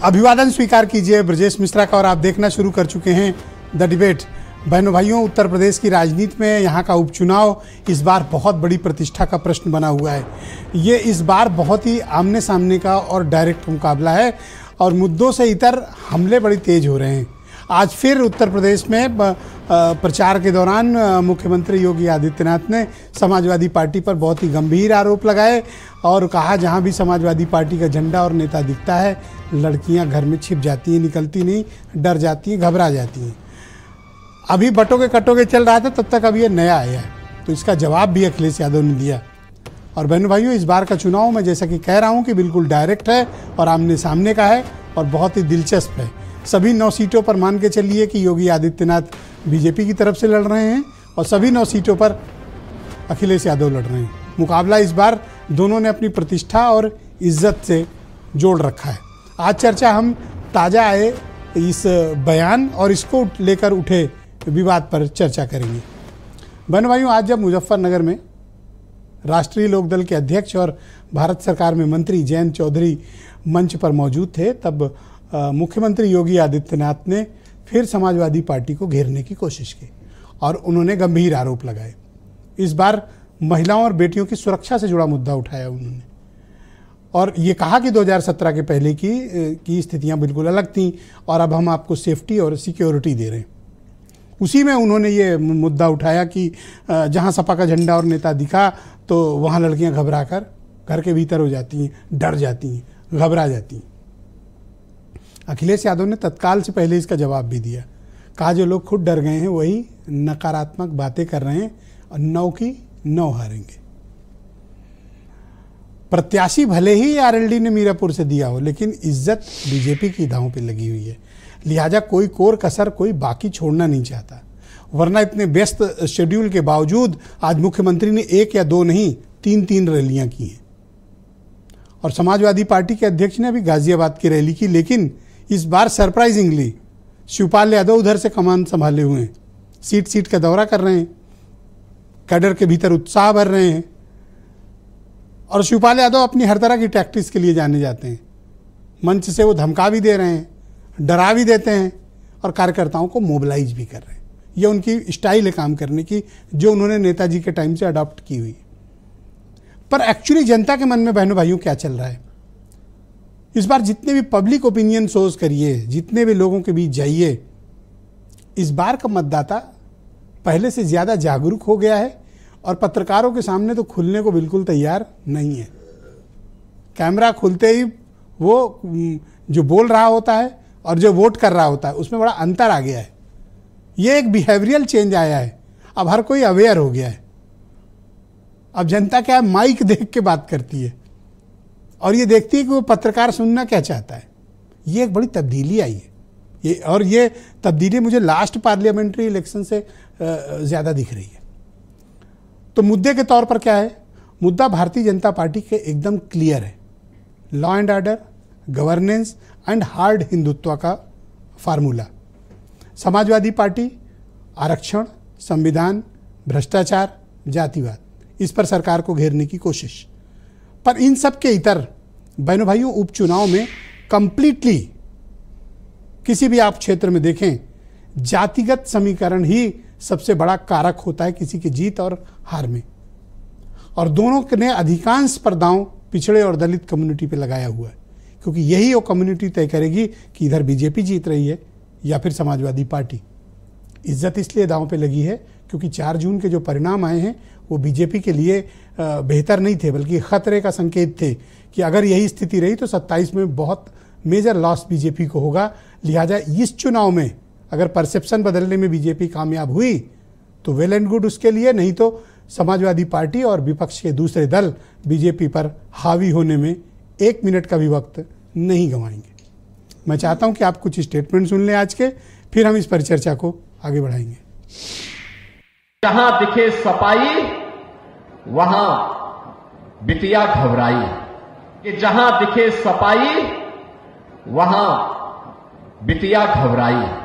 अभिवादन स्वीकार कीजिए ब्रजेश मिश्रा का और आप देखना शुरू कर चुके हैं द डिबेट। बहनों भाइयों, उत्तर प्रदेश की राजनीति में यहाँ का उपचुनाव इस बार बहुत बड़ी प्रतिष्ठा का प्रश्न बना हुआ है। ये इस बार बहुत ही आमने सामने का और डायरेक्ट मुकाबला है और मुद्दों से इतर हमले बड़ी तेज हो रहे हैं। आज फिर उत्तर प्रदेश में प्रचार के दौरान मुख्यमंत्री योगी आदित्यनाथ ने समाजवादी पार्टी पर बहुत ही गंभीर आरोप लगाए और कहा जहां भी समाजवादी पार्टी का झंडा और नेता दिखता है लड़कियां घर में छिप जाती हैं, निकलती नहीं, डर जाती हैं, घबरा जाती हैं। अभी बटों के कटों के चल रहा था, तब तक अब ये नया आया है, तो इसका जवाब भी अखिलेश यादव ने दिया। और बहनों भाइयों, इस बार का चुनाव मैं जैसा कि कह रहा हूँ कि बिल्कुल डायरेक्ट है और आमने सामने का है और बहुत ही दिलचस्प है। सभी 9 सीटों पर मान के चलिए कि योगी आदित्यनाथ बीजेपी की तरफ से लड़ रहे हैं और सभी 9 सीटों पर अखिलेश यादव लड़ रहे हैं। मुकाबला इस बार दोनों ने अपनी प्रतिष्ठा और इज्जत से जोड़ रखा है। आज चर्चा हम ताज़ा आए इस बयान और इसको लेकर उठे विवाद पर चर्चा करेंगे। बहनों भाइयों, आज जब मुजफ्फरनगर में राष्ट्रीय लोकदल के अध्यक्ष और भारत सरकार में मंत्री जयंत चौधरी मंच पर मौजूद थे, तब मुख्यमंत्री योगी आदित्यनाथ ने फिर समाजवादी पार्टी को घेरने की कोशिश की और उन्होंने गंभीर आरोप लगाए। इस बार महिलाओं और बेटियों की सुरक्षा से जुड़ा मुद्दा उठाया उन्होंने और ये कहा कि 2017 के पहले की स्थितियां बिल्कुल अलग थीं और अब हम आपको सेफ्टी और सिक्योरिटी दे रहे हैं। उसी में उन्होंने ये मुद्दा उठाया कि जहां सपा का झंडा और नेता दिखा तो वहां लड़कियां घबरा कर घर के भीतर हो जाती हैं, डर जाती हैं, घबरा जाती हैं। अखिलेश यादव ने तत्काल से पहले इसका जवाब भी दिया। कहा जो लोग खुद डर गए हैं वही नकारात्मक बातें कर रहे हैं और 9 की 9 हारेंगे। प्रत्याशी भले ही आरएलडी ने मीरापुर से दिया हो, लेकिन इज्जत बीजेपी की दांव पे लगी हुई है, लिहाजा कोई कोर कसर कोई बाकी छोड़ना नहीं चाहता। वरना इतने व्यस्त शेड्यूल के बावजूद आज मुख्यमंत्री ने 1 या 2 नहीं 3 रैलियां की हैं और समाजवादी पार्टी के अध्यक्ष ने अभी गाजियाबाद की रैली की, लेकिन इस बार सरप्राइजिंगली शिवपाल यादव उधर से कमान संभाले हुए हैं, सीट सीट का दौरा कर रहे हैं, कैडर के भीतर उत्साह भर रहे हैं और शिवपाल यादव अपनी हर तरह की टैक्टिक्स के लिए जाने जाते हैं। मंच से वो धमका भी दे रहे हैं, डरा भी देते हैं और कार्यकर्ताओं को मोबिलाइज भी कर रहे हैं। ये उनकी स्टाइल है काम करने की, जो उन्होंने नेताजी के टाइम से अडॉप्ट की हुई। पर एक्चुअली जनता के मन में बहनों भाइयों क्या चल रहा है? इस बार जितने भी पब्लिक ओपिनियन शोज करिए, जितने भी लोगों के बीच जाइए, इस बार का मतदाता पहले से ज़्यादा जागरूक हो गया है और पत्रकारों के सामने तो खुलने को बिल्कुल तैयार नहीं है। कैमरा खुलते ही वो जो बोल रहा होता है और जो वोट कर रहा होता है उसमें बड़ा अंतर आ गया है। ये एक बिहेवियरल चेंज आया है। अब हर कोई अवेयर हो गया है। अब जनता क्या है, माइक देख के बात करती है और ये देखती है कि वो पत्रकार सुनना क्या चाहता है। ये एक बड़ी तब्दीली आई है ये तब्दीली मुझे लास्ट पार्लियामेंट्री इलेक्शन से ज़्यादा दिख रही है। तो मुद्दे के तौर पर क्या है? मुद्दा भारतीय जनता पार्टी के एकदम क्लियर है। Law and order, governance and hard Hindutva का फार्मूला। समाजवादी पार्टी आरक्षण, संविधान, भ्रष्टाचार, जातिवाद, इस पर सरकार को घेरने की कोशिश। पर इन सब के इतर बहनों भाइयों, उपचुनाव में कंप्लीटली किसी भी आप क्षेत्र में देखें, जातिगत समीकरण ही सबसे बड़ा कारक होता है किसी की जीत और हार में। और दोनों ने अधिकांश पर दांव पिछड़े और दलित कम्युनिटी पे लगाया हुआ है, क्योंकि यही वो कम्युनिटी तय करेगी कि इधर बीजेपी जीत रही है या फिर समाजवादी पार्टी। इज्जत इसलिए दांव पे लगी है क्योंकि 4 जून के जो परिणाम आए हैं वो बीजेपी के लिए बेहतर नहीं थे, बल्कि खतरे का संकेत थे कि अगर यही स्थिति रही तो 27 में बहुत मेजर लॉस बीजेपी को होगा। लिहाजा इस चुनाव में अगर परसेप्शन बदलने में बीजेपी कामयाब हुई तो वेल एंड गुड उसके लिए, नहीं तो समाजवादी पार्टी और विपक्ष के दूसरे दल बीजेपी पर हावी होने में 1 मिनट का भी वक्त नहीं गंवाएंगे। मैं चाहता हूं कि आप कुछ स्टेटमेंट सुन लें आज के, फिर हम इस पर चर्चा को आगे बढ़ाएंगे। जहां दिखे सपाई वहां बिटिया घबराई, कि जहां दिखे सपाई वहां बिटिया घबराई।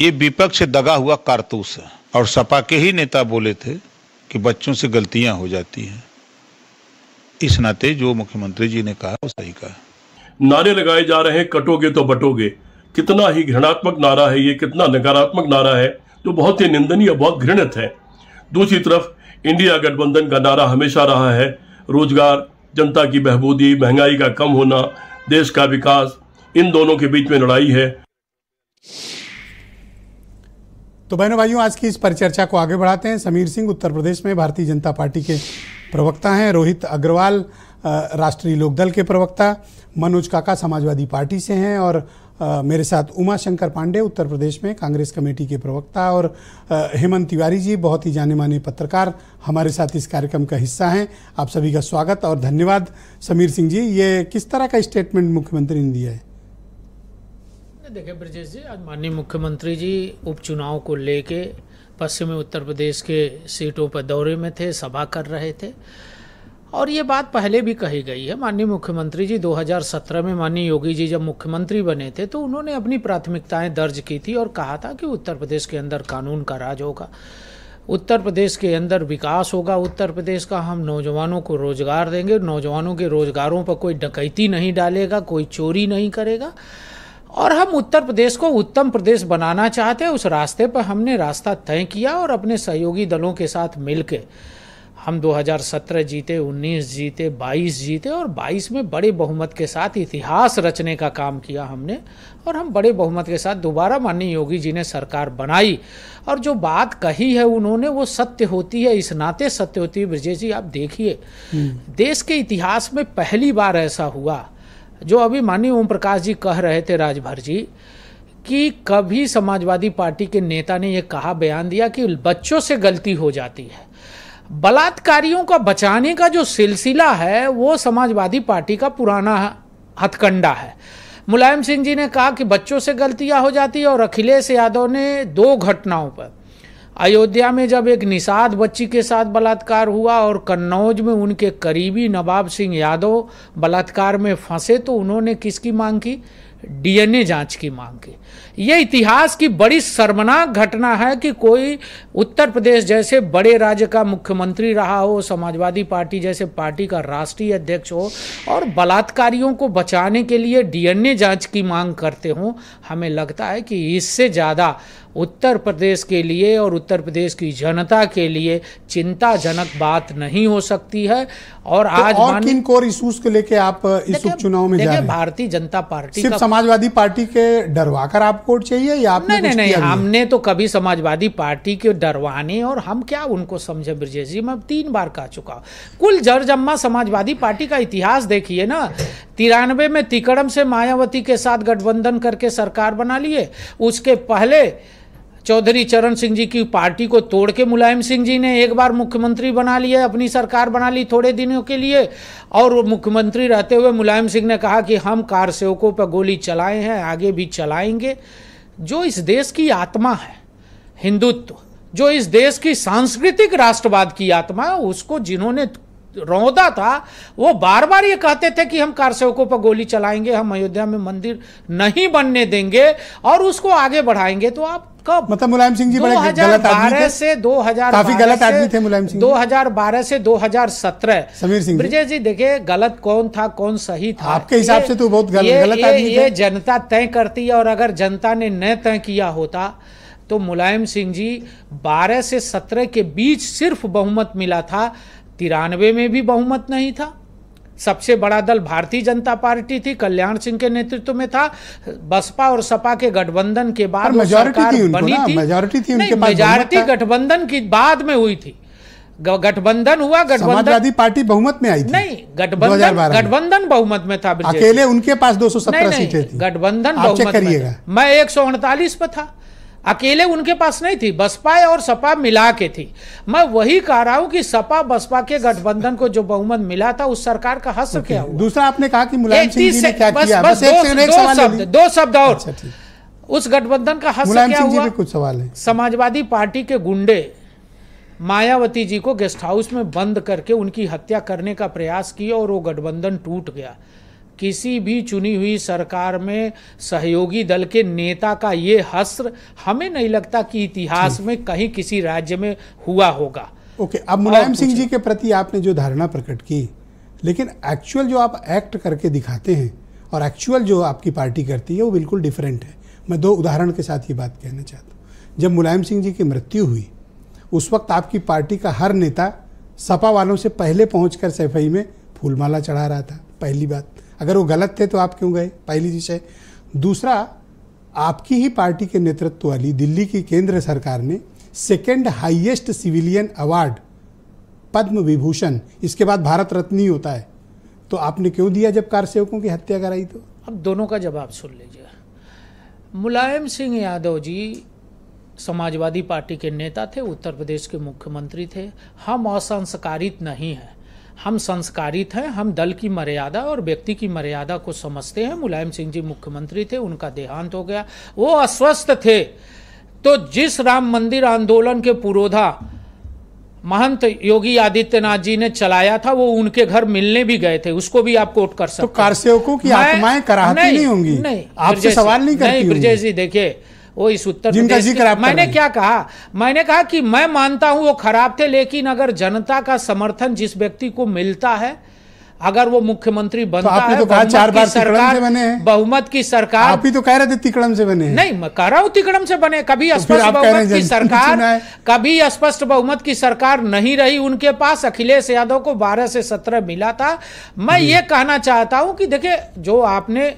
ये विपक्ष से दगा हुआ कारतूस है। और सपा के ही नेता बोले थे कि बच्चों से गलतियां हो जाती हैं। इस नाते जो मुख्यमंत्री जी ने कहा वो सही कहा। नारे लगाए जा रहे हैं, कटोगे तो बटोगे। कितना ही घृणात्मक नारा है ये, कितना नकारात्मक नारा है जो बहुत ही निंदनीय, बहुत घृणित है। दूसरी तरफ इंडिया गठबंधन का नारा हमेशा रहा है रोजगार, जनता की बहबूदी, महंगाई का कम होना, देश का विकास, इन दोनों के बीच में लड़ाई है। तो बहनों भाइयों, आज की इस परिचर्चा को आगे बढ़ाते हैं। समीर सिंह उत्तर प्रदेश में भारतीय जनता पार्टी के प्रवक्ता हैं, रोहित अग्रवाल राष्ट्रीय लोकदल के प्रवक्ता, मनोज काका समाजवादी पार्टी से हैं और मेरे साथ उमा शंकर पांडे उत्तर प्रदेश में कांग्रेस कमेटी के प्रवक्ता और हेमंत तिवारी जी बहुत ही जाने माने पत्रकार हमारे साथ इस कार्यक्रम का हिस्सा हैं। आप सभी का स्वागत और धन्यवाद। समीर सिंह जी, ये किस तरह का स्टेटमेंट मुख्यमंत्री ने दिया है? देखिए ब्रजेश जी, आज माननीय मुख्यमंत्री जी उपचुनाव को लेके पश्चिमी उत्तर प्रदेश के सीटों पर दौरे में थे, सभा कर रहे थे और ये बात पहले भी कही गई है। माननीय मुख्यमंत्री जी 2017 में माननीय योगी जी जब मुख्यमंत्री बने थे तो उन्होंने अपनी प्राथमिकताएं दर्ज की थी और कहा था कि उत्तर प्रदेश के अंदर कानून का राज होगा, उत्तर प्रदेश के अंदर विकास होगा, उत्तर प्रदेश का हम नौजवानों को रोजगार देंगे, नौजवानों के रोजगारों पर कोई डकैती नहीं डालेगा, कोई चोरी नहीं करेगा और हम उत्तर प्रदेश को उत्तम प्रदेश बनाना चाहते हैं। उस रास्ते पर हमने रास्ता तय किया और अपने सहयोगी दलों के साथ मिलके हम 2017 जीते, 19 जीते, 22 जीते और 22 में बड़े बहुमत के साथ इतिहास रचने का काम किया हमने और हम बड़े बहुमत के साथ दोबारा माननीय योगी जी ने सरकार बनाई। और जो बात कही है उन्होंने वो सत्य होती है, इस नाते सत्य होती है। ब्रजेश जी, आप देखिए देश के इतिहास में पहली बार ऐसा हुआ, जो अभी माननीय ओम प्रकाश जी कह रहे थे राजभर जी, कि कभी समाजवादी पार्टी के नेता ने यह कहा, बयान दिया कि बच्चों से गलती हो जाती है। बलात्कारियों का बचाने का जो सिलसिला है वो समाजवादी पार्टी का पुराना हथकंडा है। मुलायम सिंह जी ने कहा कि बच्चों से गलतियां हो जाती है और अखिलेश यादव ने 2 घटनाओं पर, अयोध्या में जब एक निषाद बच्ची के साथ बलात्कार हुआ और कन्नौज में उनके करीबी नवाब सिंह यादव बलात्कार में फंसे तो उन्होंने किसकी मांग की? डीएनए जांच की मांग की। ये इतिहास की बड़ी शर्मनाक घटना है कि कोई उत्तर प्रदेश जैसे बड़े राज्य का मुख्यमंत्री रहा हो, समाजवादी पार्टी जैसे पार्टी का राष्ट्रीय अध्यक्ष हो और बलात्कारियों को बचाने के लिए डीएनए जांच की मांग करते हों। हमें लगता है कि इससे ज़्यादा उत्तर प्रदेश के लिए और उत्तर प्रदेश की जनता के लिए चिंताजनक बात नहीं हो सकती है। और तो आज और किन कोर इश्यूज को लेके आप इस उपचुनाव में जा रहे हैं? भारतीय जनता पार्टी सिर्फ समाजवादी पार्टी के डरवाकर आप वोट चाहिए या आपने कुछ नहीं, किया भी? हमने तो कभी समाजवादी पार्टी के डरवाने और हम क्या उनको समझे ब्रजेश जी, मैं 3 बार कह चुका हूं। कुल जरजम्मा समाजवादी पार्टी का इतिहास देखिए ना। 93 में तिकड़म से मायावती के साथ गठबंधन करके सरकार बना लिए। उसके पहले चौधरी चरण सिंह जी की पार्टी को तोड़ के मुलायम सिंह जी ने एक बार मुख्यमंत्री बना लिया, अपनी सरकार बना ली थोड़े दिनों के लिए और मुख्यमंत्री रहते हुए मुलायम सिंह ने कहा कि हम कार सेवकों पर गोली चलाए हैं, आगे भी चलाएंगे। जो इस देश की आत्मा है हिंदुत्व, जो इस देश की सांस्कृतिक राष्ट्रवाद की आत्मा है, उसको जिन्होंने रौंदा था वो बार बार ये कहते थे कि हम कार सेवकों पर गोली चलाएंगे, हम अयोध्या में मंदिर नहीं बनने देंगे और उसको आगे बढ़ाएंगे। तो आप कब, मतलब मुलायम सिंह जी बड़े गलत आदमी थे, से 2012 काफी गलत आदमी थे मुलायम सिंह। 2012 से 2017 समीर सिंह ब्रजेश जी, देखिए गलत कौन था कौन सही था आपके हिसाब से तो बहुत गलत आदमी थे। ये जनता तय करती है और अगर जनता ने न तय किया होता तो मुलायम सिंह जी 12 से 17 के बीच सिर्फ बहुमत मिला था। 93 में भी बहुमत नहीं था। सबसे बड़ा दल भारतीय जनता पार्टी थी, कल्याण सिंह के नेतृत्व में था। बसपा और सपा के गठबंधन के बाद सरकार बनी थी। मेजॉरिटी गठबंधन की बाद में हुई थी। गठबंधन हुआ, समाजवादी पार्टी बहुमत में आई थी। नहीं, गठबंधन बहुमत में था। अकेले उनके पास 217 सीटें थी। गठबंधन बहुमत में था। मैं 148 पर था, अकेले उनके पास नहीं थी, बसपा और सपा मिला के थी। मैं वही कह रहा हूं कि सपा बसपा के गठबंधन को जो बहुमत मिला था उस सरकार का हश्र क्या हुआ। दूसरा आपने कहा कि मुलायम सिंह जी ने क्या किया, बस दो शब्द और उस गठबंधन का हश्र क्या हुआ। कुछ सवाल है। समाजवादी पार्टी के गुंडे मायावती जी को गेस्ट हाउस में बंद करके उनकी हत्या करने का प्रयास किया और वो गठबंधन टूट गया। किसी भी चुनी हुई सरकार में सहयोगी दल के नेता का ये हश्र हमें नहीं लगता कि इतिहास में कहीं किसी राज्य में हुआ होगा। ओके, अब मुलायम सिंह जी के प्रति आपने जो धारणा प्रकट की, लेकिन एक्चुअल जो आप एक्ट करके दिखाते हैं और एक्चुअल जो आपकी पार्टी करती है वो बिल्कुल डिफरेंट है। मैं 2 उदाहरण के साथ ये बात कहना चाहता हूँ। जब मुलायम सिंह जी की मृत्यु हुई उस वक्त आपकी पार्टी का हर नेता सपा वालों से पहले पहुंचकर सैफई में फूलमाला चढ़ा रहा था। पहली बात, अगर वो गलत थे तो आप क्यों गए, पहली विषय। दूसरा, आपकी ही पार्टी के नेतृत्व वाली दिल्ली की केंद्र सरकार ने 2nd highest civilian award Padma Vibhushan, इसके बाद भारत रत्न ही होता है, तो आपने क्यों दिया जब कारसेवकों की हत्या कराई? तो अब दोनों का जवाब सुन लीजिए। मुलायम सिंह यादव जी समाजवादी पार्टी के नेता थे, उत्तर प्रदेश के मुख्यमंत्री थे। हम असंस्कारित नहीं हैं, हम संस्कारित हैं। हम दल की मर्यादा और व्यक्ति की मर्यादा को समझते हैं। मुलायम सिंह जी मुख्यमंत्री थे, उनका देहांत हो गया, वो अस्वस्थ थे। तो जिस राम मंदिर आंदोलन के पुरोधा महंत योगी आदित्यनाथ जी ने चलाया था, वो उनके घर मिलने भी गए थे, उसको भी आप कोट कर सकते हैं। तो कारसेवकों की आत्माएं कराहती नहीं होंगी? नहीं, आपसे सवाल नहीं करती होंगी? ब्रजेश जी देखिए, वो इस उत्तर जिनका जिक्र आप मैंने क्या कहा, मैंने कहा कि मैं मानता हूं वो खराब थे, लेकिन अगर जनता का समर्थन जिस व्यक्ति को मिलता है, अगर वो मुख्यमंत्री बनता है, आपने तो कहा 4 बार तिकड़म से बने हैं, बहुमत की सरकार। आप ही तो कह रहे थे तिकड़म से बने हैं। नहीं, मैं कह रहा हूं तिकड़म से बने। कभी स्पष्ट बहुमत की सरकार, कभी स्पष्ट बहुमत की सरकार नहीं रही उनके पास। अखिलेश यादव को 12 से 17 मिला था। मैं ये कहना चाहता हूं कि देखिए, जो आपने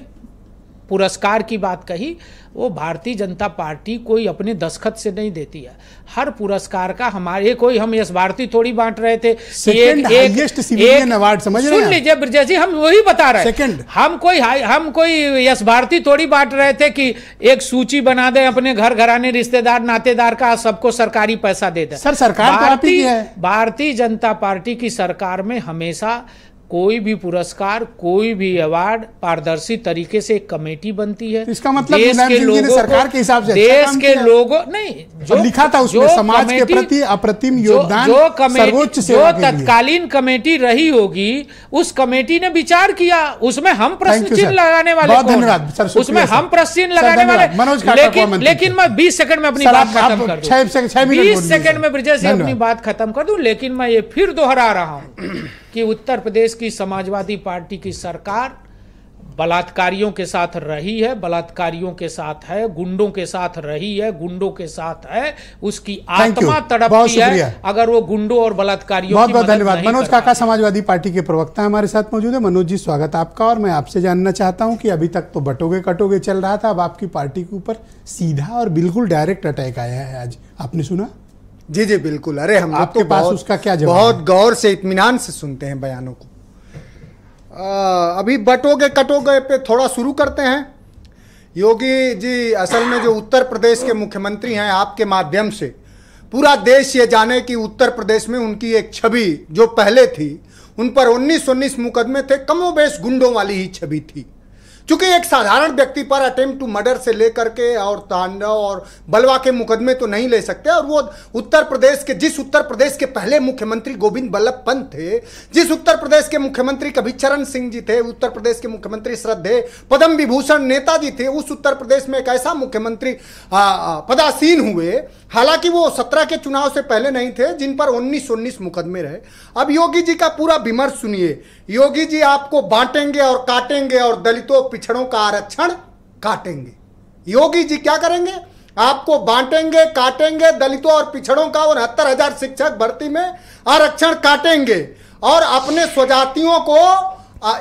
पुरस्कार की बात कही, वो भारतीय जनता पार्टी कोई अपने दस्तखत से नहीं देती है। हर पुरस्कार का हमारे कोई, हम यश भारती थोड़ी बांट रहे थे। सिविलियन अवार्ड समझ रहे हैं? सुन लीजिए ब्रजेश जी, हम वही बता रहे हैं। हम कोई यश भारती थोड़ी बांट रहे थे कि एक सूची बना दे अपने घर घराने रिश्तेदार नातेदार का, सबको सरकारी पैसा दे दे। सर, सरकार भारतीय जनता पार्टी की सरकार में हमेशा कोई भी पुरस्कार, कोई भी अवार्ड पारदर्शी तरीके से एक कमेटी बनती है। इसका मतलब देश के लोगों, सरकार के हिसाब से देश के लोगों नहीं, जो लिखा था उसमें समाज के प्रति अप्रतिम योगदान, सर्वोच्च सेवा के लिए। जो तत्कालीन कमेटी रही होगी, उस कमेटी ने विचार किया, उसमें हम प्रश्न चिन्ह लगाने वाले, बहुत धन्यवाद सर, उसमें हम प्रश्न चिन्ह लगाने वाले। लेकिन मैं 20 सेकंड में अपनी बात खत्म कर दूं, 20 सेकंड में ब्रजेश जी अपनी बात खत्म कर दूं। लेकिन मैं ये फिर दोहरा रहा हूं कि उत्तर प्रदेश की समाजवादी पार्टी की सरकार बलात्कारियों के साथ रही है, बलात्कारियों के साथ है, गुंडों के साथ रही है, गुंडों के साथ है, उसकी आत्मा तड़पती है अगर वो गुंडों और बलात्कारियों बहुत बहुत धन्यवाद। मनोज काका समाजवादी पार्टी के प्रवक्ता हमारे साथ मौजूद है। मनोज जी, स्वागत आपका। और मैं आपसे जानना चाहता हूं कि अभी तक तो बटोगे कटोगे चल रहा था, अब आपकी पार्टी के ऊपर सीधा और बिल्कुल डायरेक्ट अटैक आया है आज, आपने सुना? जी जी बिल्कुल। अरे हम आपके पास उसका क्या जवाब? बहुत गौर से इत्मीनान से सुनते हैं बयानों को। अभी बटोगे कटोगे पे थोड़ा शुरू करते हैं। योगी जी असल में जो उत्तर प्रदेश के मुख्यमंत्री हैं, आपके माध्यम से पूरा देश ये जाने कि उत्तर प्रदेश में उनकी एक छवि जो पहले थी, उन पर 19 मुकदमे थे, कमोबेश गुंडों वाली ही छवि थी। चूंकि एक साधारण व्यक्ति पर अटेम्प्ट टू मर्डर से लेकर के और तांडव और बलवा के मुकदमे तो नहीं ले सकते। और वो उत्तर प्रदेश के पहले मुख्यमंत्री गोविंद बल्लभ पंत थे, जिस उत्तर प्रदेश के मुख्यमंत्री कभी चरण सिंह जी थे, उत्तर प्रदेश के मुख्यमंत्री श्रद्धेय पद्म विभूषण नेताजी थे, उस उत्तर प्रदेश में एक ऐसा मुख्यमंत्री पदासीन हुए, हालांकि वो 17 के चुनाव से पहले नहीं थे, जिन पर 19 मुकदमे रहे। अब योगी जी का पूरा विमर्श सुनिए। योगी जी आपको बांटेंगे और काटेंगे और दलितों पिछड़ों का आरक्षण काटेंगे। योगी जी क्या करेंगे? आपको बांटेंगे, काटेंगे, दलितों और पिछड़ों का 69,000 शिक्षक भर्ती में आरक्षण काटेंगे और अपने स्वजातियों को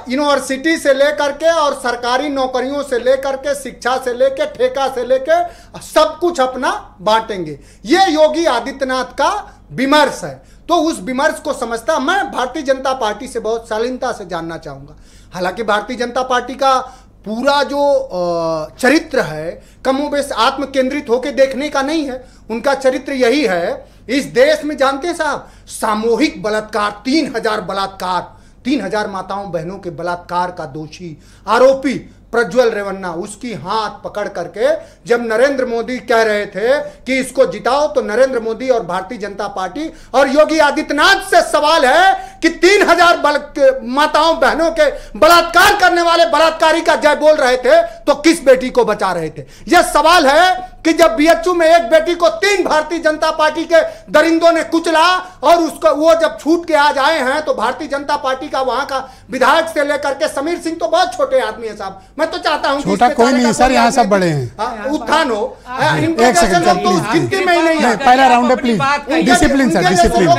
यूनिवर्सिटी से लेकर के और सरकारी नौकरियों से लेकर के, शिक्षा से लेकर, ठेका से लेकर सब कुछ अपना बांटेंगे। ये योगी आदित्यनाथ का विमर्श है। तो उस विमर्श को समझता मैं भारतीय जनता पार्टी से बहुत शालीनता से जानना चाहूंगा। हालांकि भारतीय जनता पार्टी का पूरा जो चरित्र है कमोबेश आत्म केंद्रित होकर देखने का नहीं है। उनका चरित्र यही है, इस देश में जानते हैं साहब, सामूहिक बलात्कार, 3,000 बलात्कार, 3,000 माताओं बहनों के बलात्कार का दोषी आरोपी प्रज्वल रेवन्ना, उसकी हाथ पकड़ करके जब नरेंद्र मोदी कह रहे थे कि इसको जिताओ, तो नरेंद्र मोदी और भारतीय जनता पार्टी और योगी आदित्यनाथ से सवाल है कि 3000 माताओं बहनों के बलात्कार करने वाले बलात्कारी का जय बोल रहे थे तो किस बेटी को बचा रहे थे? यह सवाल है कि जब बीएचयू में एक बेटी को 3 भारतीय जनता पार्टी के दरिंदों ने कुचला और उसको वो जब छूट के आज आए हैं, तो भारतीय जनता पार्टी का वहां का विधायक से लेकर के समीर सिंह तो बहुत छोटे आदमी है साहब। मैं तो चाहता हूं छोटा कोई नहीं सर, यहाँ सब बड़े हैं। उत्थान हो, एक सेकंड सर प्लीज, गिनती में ही नहीं है। पहला राउंड है please, discipline sir, discipline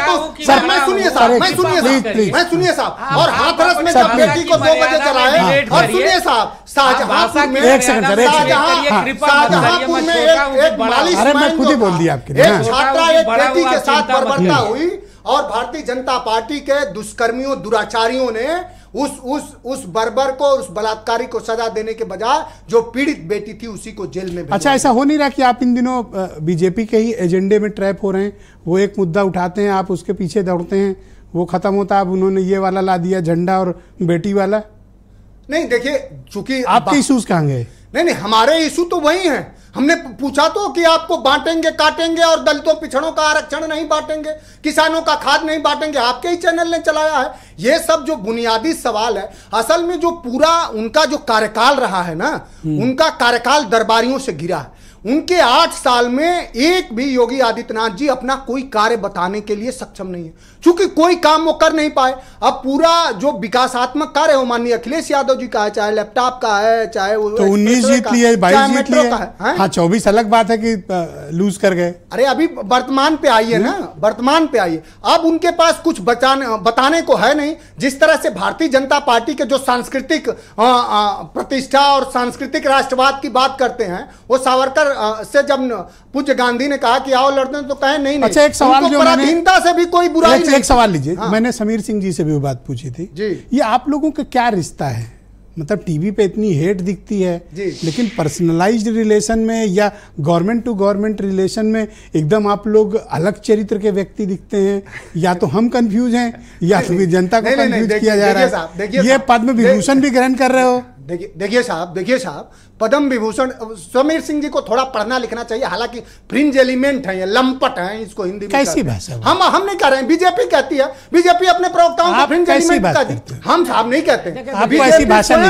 sir. मैं सुनिए साहब, मैं सुनिए साहब, और हाथरस में जब बेटी को 2 बजे जलाए, और सुनिए साहब, शाहजहांपुर में, एक सेकंड सर, शाहजहांपुर में एक मालिश अरे मैं खुद ही बोल दिया आपके लिए। एक छात्रा एक बेटी के साथ बर्बरता हुई और भारतीय जनता पार्टी के दुष्कर्मियों, दुराचारियों ने उस बर्बर को, उस बलात्कारी को सजा देने के बजाय जो पीड़ित बेटी थी उसी को जेल में। अच्छा, ऐसा हो नहीं रहा कि आप इन दिनों बीजेपी के ही एजेंडे में ट्रैप हो रहे हैं? वो एक मुद्दा उठाते हैं, आप उसके पीछे दौड़ते हैं, वो खत्म होता, अब उन्होंने ये वाला ला दिया, झंडा और बेटी वाला। नहीं देखिए, चूंकि आपके इशूज कहाँ गए? नहीं, हमारे इशू तो वही हैं। हमने पूछा तो कि आपको बांटेंगे, काटेंगे और दलितों पिछड़ों का आरक्षण नहीं बांटेंगे, किसानों का खाद नहीं बांटेंगे, आपके ही चैनल ने चलाया है। ये सब जो बुनियादी सवाल है, असल में जो पूरा उनका जो कार्यकाल रहा है ना, उनका कार्यकाल दरबारियों से घिरा है। उनके 8 साल में एक भी योगी आदित्यनाथ जी अपना कोई कार्य बताने के लिए सक्षम नहीं है, क्योंकि कोई काम वो कर नहीं पाए। अब पूरा जो विकासात्मक कार्य है वो माननीय अखिलेश यादव जी का है, चाहे लैपटॉप का है, चाहे वो तो 19 जीत लिए, 22 जीत लिए, हाँ 24 अलग बात है कि लूज कर गए। अरे अभी वर्तमान पे आइए ना, वर्तमान पे आइए। अब उनके पास कुछ बताने को है नहीं। जिस तरह से भारतीय जनता पार्टी के जो सांस्कृतिक प्रतिष्ठा और सांस्कृतिक राष्ट्रवाद की बात करते हैं, वो सावरकर से जब पूज्य गांधी ने कहा कि आओ लड़ते हैं तो कहे नहीं। अच्छा, एक सवाल जो पराधीनता से भी कोई बुराई नहीं। एक सवाल लीजिए, मैंने समीर सिंह जी से भी वो बात पूछी थी जी। ये आप लोगों का क्या रिश्ता है? मतलब टीवी पे इतनी हेट दिखती है, लेकिन पर्सनलाइज्ड रिलेशन में या गवर्नमेंट टू गवर्नमेंट रिलेशन में एकदम आप लोग अलग चरित्र के व्यक्ति दिखते हैं। या तो हम कंफ्यूज हैं या फिर जनता को कंफ्यूज किया जा रहा है। ये पद्म विभूषण भी ग्रहण कर रहे हो। देखिए साहब, पद्म विभूषण समीर सिंह जी को थोड़ा पढ़ना लिखना चाहिए। हालांकि फ्रिंज एलिमेंट है, ये लंपट है, इसको हिंदी में कैसी भाषा? हम नहीं कह रहे हैं, बीजेपी कहती है। बीजेपी अपने प्रवक्ताओं को फ्रिंज एलिमेंट कहती है, हम साहब नहीं कहते। आपको ऐसी भाषा नहीं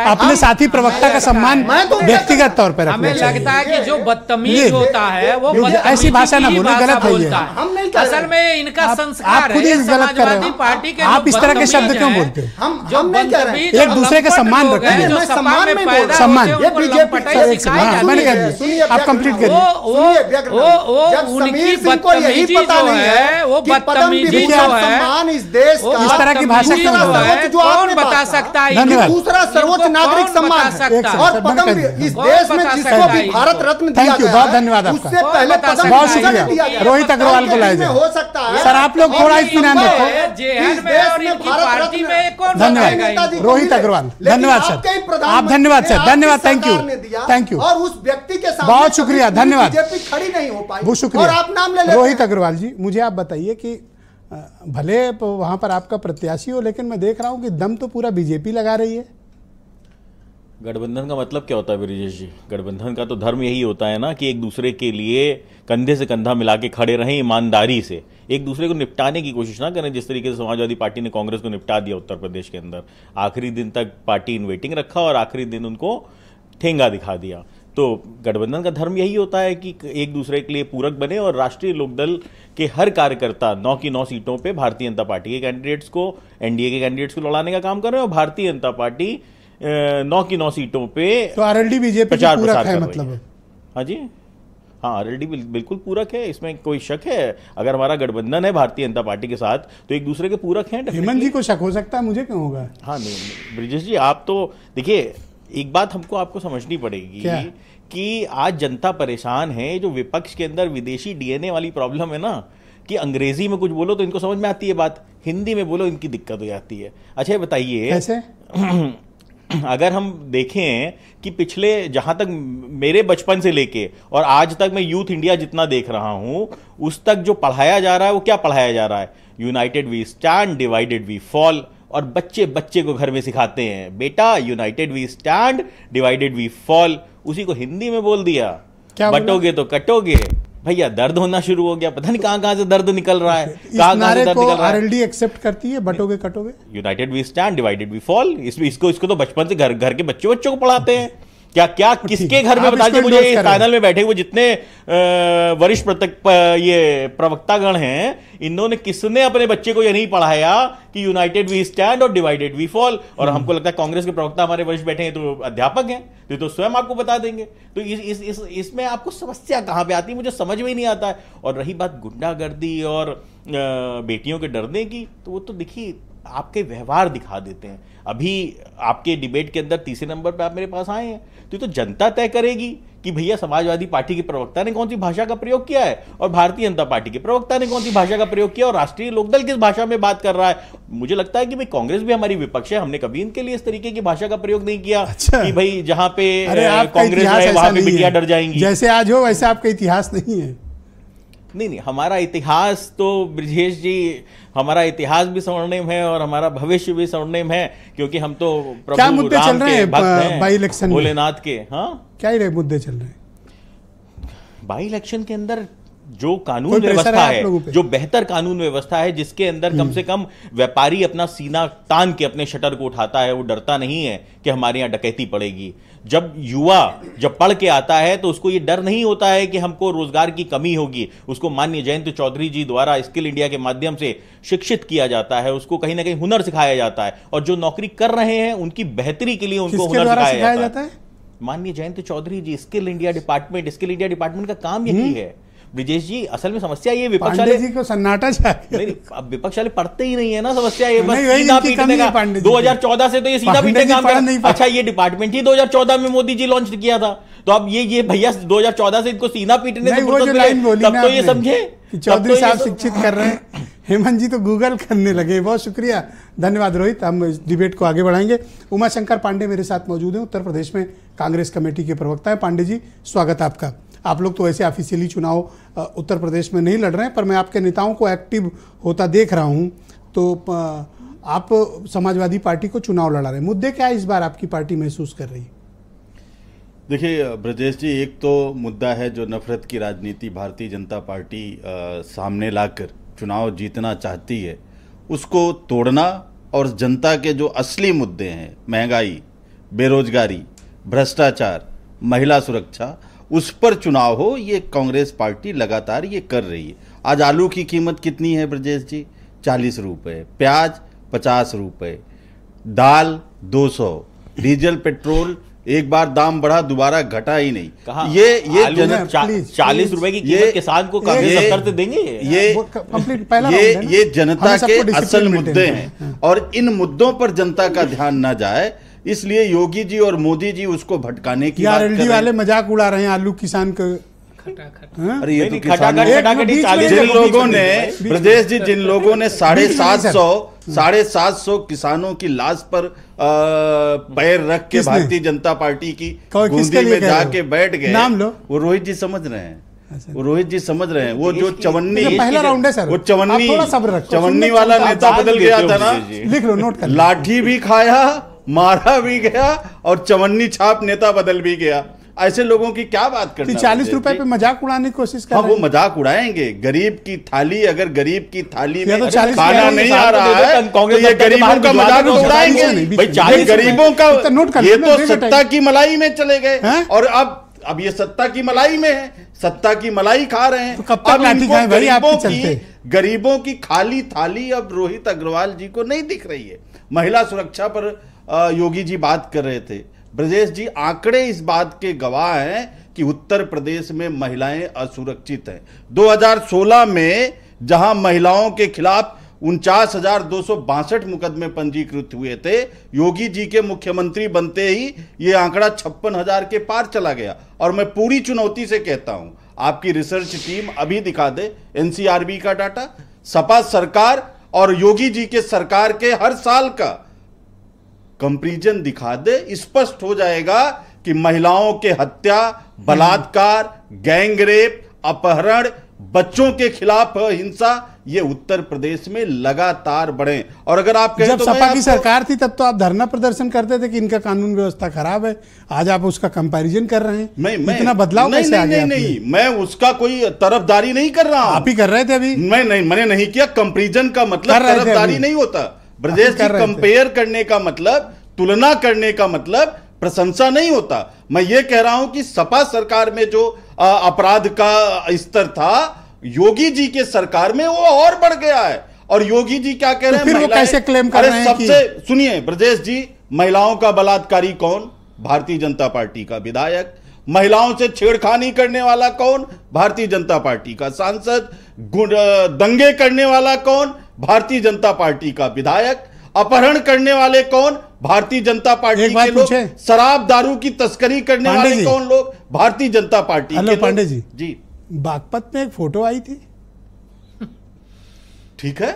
अपने साथी प्रवक्ता का सम्मान व्यक्तिगत तौर पर हमें लगता है कि जो बदतमीज होता है वो ऐसी भाषा ना बोलो, गलत है ये। हम नहीं, असल में इनका संस्कार खुद ही गलत कर रहे हो। आप इस तरह के शब्द क्यों बोलते हो? हम नहीं कह रहे हैं, एक दूसरे का सम्मान रखिए। सम्मान, ये बीजेपी आप कंप्लीट करिए। जब समीर सिंह को यही पता नहीं है वो बदतमीजी जो है इस देश का, इस तरह की भाषा क्यों बोलते हैं? जो कौन बता सकता है? धन्यवाद। दूसरा सर्वोच्च नागरिक सम्मान और पद्म इस देश में जिसको भी भारत रत्न दिया गया, बहुत धन्यवाद आपका, उससे पहले पद्म बहुत शुक्रिया। रोहित अग्रवाल को लाया जाए। हो सकता है सर, आप लोग थोड़ा इत्मीनान रखो। धन्यवाद रोहित अग्रवाल, धन्यवाद सर, आप धन्यवाद सर, धन्यवाद, थैंक यू, थैंक यू, और उस व्यक्ति के सामने बहुत शुक्रिया, धन्यवाद। बीजेपी खड़ी नहीं हो पाई, बहुत शुक्रिया। और आप नाम ले लेते हैं। रोहित अग्रवाल जी, मुझे आप बताइए कि भले वहां पर आपका प्रत्याशी हो, लेकिन मैं देख रहा हूं कि दम तो पूरा बीजेपी लगा रही है। गठबंधन का मतलब क्या होता है ब्रिजेश जी? गठबंधन का तो धर्म यही होता है ना कि एक दूसरे के लिए कंधे से कंधा मिला के खड़े रहें, ईमानदारी से एक दूसरे को निपटाने की कोशिश ना करें। जिस तरीके से समाजवादी पार्टी ने कांग्रेस को निपटा दिया उत्तर प्रदेश के अंदर, आखिरी दिन तक पार्टी इन वेटिंग रखा और आखिरी दिन उनको ठेंगा दिखा दिया। तो गठबंधन का धर्म यही होता है कि एक दूसरे के लिए पूरक बने और राष्ट्रीय लोकदल के हर कार्यकर्ता 9 की 9 सीटों पे भारतीय जनता पार्टी के कैंडिडेट्स को, एनडीए के कैंडिडेट्स को लड़ाने का काम कर रहे हैं और भारतीय जनता पार्टी 9 की 9 सीटों पे तो आरएलडी बीजेपी प्रचार पूरक है, कर मतलब? हाँ जी, हाँ, आरएलडी बिल्कुल पूरक है, इसमें कोई शक है? अगर हमारा गठबंधन है भारतीय जनता पार्टी के साथ तो एक दूसरे के पूरक हैं। हेमंत जी को शक हो सकता है, मुझे क्यों होगा? हाँ नहीं ब्रिजेश जी, आप तो देखिए, एक बात आपको समझनी पड़ेगी कि आज जनता परेशान है। जो विपक्ष के अंदर विदेशी डीएनए वाली प्रॉब्लम है ना, कि अंग्रेजी में कुछ बोलो तो इनको समझ में आती है बात, हिंदी में बोलो इनकी दिक्कत हो जाती है। अच्छा, ये बताइए कैसे? अगर हम देखें कि पिछले, जहां तक मेरे बचपन से लेके और आज तक मैं यूथ इंडिया जितना देख रहा हूं, उस तक जो पढ़ाया जा रहा है वो क्या पढ़ाया जा रहा है? United we stand, divided we fall. और बच्चे बच्चे को घर में सिखाते हैं, बेटा united we stand, divided we fall. उसी को हिंदी में बोल दिया, क्या बटोगे तो कटोगे। भैया दर्द होना शुरू हो गया, पता नहीं कहां से दर्द निकल रहा है, कहां से दर्द निकल रहा है। आरएलडी एक्सेप्ट करती है, बटोगे कटोगे, united we stand, divided we fall. इसको तो बचपन से घर के बच्चों को पढ़ाते हैं। क्या किसके घर में, बता दीजिए मुझे, इस पैनल में बैठे हुए जितने वरिष्ठ ये प्रवक्तागण हैं, इन्होंने किसने अपने बच्चे को यह नहीं पढ़ाया कि यूनाइटेड वी स्टैंड और डिवाइडेड वी फॉल। और हमको लगता है कांग्रेस के प्रवक्ता हमारे वरिष्ठ बैठे हैं तो अध्यापक हैं, तो स्वयं आपको बता देंगे। तो इसमें आपको समस्या कहां पे आती है, मुझे समझ में ही नहीं आता है। और रही बात गुंडागर्दी और बेटियों के डरने की, तो वो तो देखिए आपके व्यवहार दिखा देते हैं। अभी आपके डिबेट के अंदर तीसरे नंबर पे आप मेरे पास आए हैं, तो ये तो जनता तय करेगी कि भैया समाजवादी पार्टी के प्रवक्ता ने कौन सी भाषा का प्रयोग किया है और भारतीय जनता पार्टी के प्रवक्ता ने कौन सी भाषा का प्रयोग किया और राष्ट्रीय लोकदल किस भाषा में बात कर रहा है। मुझे लगता है कि भाई कांग्रेस भी हमारी विपक्ष है, हमने कभी इनके लिए इस तरीके की भाषा का प्रयोग नहीं किया। अच्छा। कि भाई जहां पे कांग्रेस है वहां पे बिटिया डर जाएंगी। जैसे आज हो वैसे आपका इतिहास नहीं है। नहीं, हमारा इतिहास तो ब्रजेश जी, हमारा इतिहास भी स्वर्णिम है और हमारा भविष्य भी स्वर्णिम है, क्योंकि हम तो क्या मुद्दे चल रहे हैं बाई इलेक्शन, भोलेनाथ के। हाँ, क्या ही मुद्दे चल रहे हैं बाई इलेक्शन के अंदर? जो कानून व्यवस्था है, जो बेहतर कानून व्यवस्था है, जिसके अंदर कम से कम व्यापारी अपना सीना तान के अपने शटर को उठाता है, वो डरता नहीं है कि हमारे यहाँ डकैती पड़ेगी। जब युवा जब पढ़ के आता है तो उसको ये डर नहीं होता है कि हमको रोजगार की कमी होगी। उसको माननीय जयंत चौधरी जी द्वारा स्किल इंडिया के माध्यम से शिक्षित किया जाता है, उसको कहीं ना कहीं हुनर सिखाया जाता है, और जो नौकरी कर रहे हैं उनकी बेहतरी के लिए उनको हुनर सिखाया जाता है। माननीय जयंत चौधरी जी, स्किल इंडिया डिपार्टमेंट का काम यही है। ब्रिजेश जी, असल में समस्या ये विपक्ष वाले को सन्नाटा चाहिए। अब विपक्ष वाले पढ़ते ही नहीं है ना, समस्या ये बस सीधा पीटने का। 2014 से तो ये सीधा पीटने का काम कर। अच्छा, ये डिपार्टमेंट ही 2014 में मोदी जी लॉन्च किया था, तो अब ये भैया 2014 से इनको सीधा पीटने से तब तो ये समझे चौधरी साहब शिक्षित कर रहे हैं। हेमंत जी तो गूगल करने लगे। बहुत शुक्रिया, धन्यवाद रोहित। हम इस डिबेट को आगे बढ़ाएंगे। उमाशंकर पांडे मेरे साथ मौजूद हैं, उत्तर प्रदेश में कांग्रेस कमेटी के प्रवक्ता है। पांडे जी, स्वागत आपका। आप लोग तो वैसे ऑफिशियली चुनाव उत्तर प्रदेश में नहीं लड़ रहे हैं, पर मैं आपके नेताओं को एक्टिव होता देख रहा हूं, तो आप समाजवादी पार्टी को चुनाव लड़ा रहे हैं। मुद्दे क्या इस बार आपकी पार्टी महसूस कर रही है? देखिए ब्रजेश जी, एक तो मुद्दा है जो नफरत की राजनीति भारतीय जनता पार्टी सामने लाकर चुनाव जीतना चाहती है, उसको तोड़ना, और जनता के जो असली मुद्दे हैं, महंगाई, बेरोजगारी, भ्रष्टाचार, महिला सुरक्षा, उस पर चुनाव हो, ये कांग्रेस पार्टी लगातार ये कर रही है। आज आलू की कीमत कितनी है ब्रजेश जी? 40 रुपये, प्याज 50 रुपये, दाल 200, डीजल पेट्रोल एक बार दाम बढ़ा, दोबारा घटा ही नहीं। ये 40 रुपए की कीमत किसान को करते देंगे? ये जनता के असल मुद्दे हैं, और इन मुद्दों पर जनता का ध्यान ना जाए, इसलिए योगी जी और मोदी जी उसको भटकाने की बात कर रहे हैं। वाले मजाक उड़ा रहे हैं आलू किसान को। अरे ये तो जिन लोगों ने ब्रजेश जी, जिन लोगों ने 750 किसानों की लाश पर पैर रख के भारतीय जनता पार्टी की गूंदी में जाके बैठ गए, नाम लो। वो रोहित जी समझ रहे हैं, वो रोहित जी समझ रहे हैं। वो जो पहला राउंड है सर, वो चवन्नी वाला नेता बदल गया था ना, लिख लो, नोट कर। लाठी भी खाया, मारा भी गया, और चवन्नी छाप नेता बदल भी गया। ऐसे लोगों की क्या बात करना? 40 रुपए पे मजाक उड़ाने की कोशिश कर रहे हैं। वो मजाक उड़ाएंगे। गरीब की थाली, अगर गरीब की थाली में खाना नहीं आ रहा है तो ये गरीबों का मजाक उड़ाएंगे। गरीबों का ये तो सत्ता की मलाई में चले गए, और अब ये सत्ता की मलाई में है, सत्ता की मलाई खा रहे हैं। गरीबों की खाली थाली अब रोहित अग्रवाल जी को नहीं दिख रही है। महिला सुरक्षा पर योगी जी बात कर रहे थे। ब्रजेश जी, आंकड़े इस बात के गवाह हैं कि उत्तर प्रदेश में महिलाएं असुरक्षित हैं। 2016 में जहां महिलाओं के खिलाफ 49,262 मुकदमे पंजीकृत हुए थे, योगी जी के मुख्यमंत्री बनते ही ये आंकड़ा 56,000 के पार चला गया। और मैं पूरी चुनौती से कहता हूं, आपकी रिसर्च टीम अभी दिखा दे एनसीआरबी का डाटा, सपा सरकार और योगी जी के सरकार के हर साल का कंपैरिजन दिखा दे, स्पष्ट हो जाएगा कि महिलाओं के हत्या, बलात्कार, गैंग रेप, अपहरण, बच्चों के खिलाफ हिंसा, ये उत्तर प्रदेश में लगातार बढ़े। और अगर आप कहें जब तो सपा की सरकार थी तब तो आप धरना प्रदर्शन करते थे कि इनका कानून व्यवस्था खराब है, आज आप उसका कंपैरिजन कर रहे हैं। इतना बदलाव कैसे आ गया? नहीं, मैं उसका कोई तरफदारी नहीं कर रहा हूं। आप ही कर रहे थे अभी। मैंने नहीं किया। कंपैरिजन का मतलब तरफदारी नहीं होता ब्रजेश जी। कंपेयर करने का मतलब, तुलना करने का मतलब प्रशंसा नहीं होता। मैं ये कह रहा हूं कि सपा सरकार में जो अपराध का स्तर था, योगी जी के सरकार में वो और बढ़ गया है। और योगी जी क्या कह रहे हैं? फिर वो कैसे क्लेम कर रहे हैं? सबसे सुनिए ब्रजेश जी, महिलाओं का बलात्कारी कौन? भारतीय जनता पार्टी का विधायक। महिलाओं से छेड़खानी करने वाला कौन? भारतीय जनता पार्टी का सांसद। दंगे करने वाला कौन? भारतीय जनता पार्टी का विधायक। अपहरण करने वाले कौन? भारतीय जनता पार्टी के लोग। शराब दारू की तस्करी करने वाले कौन लोग? भारतीय जनता पार्टी के लोग। पांडे जी, जी बागपत में एक फोटो आई थी। ठीक है,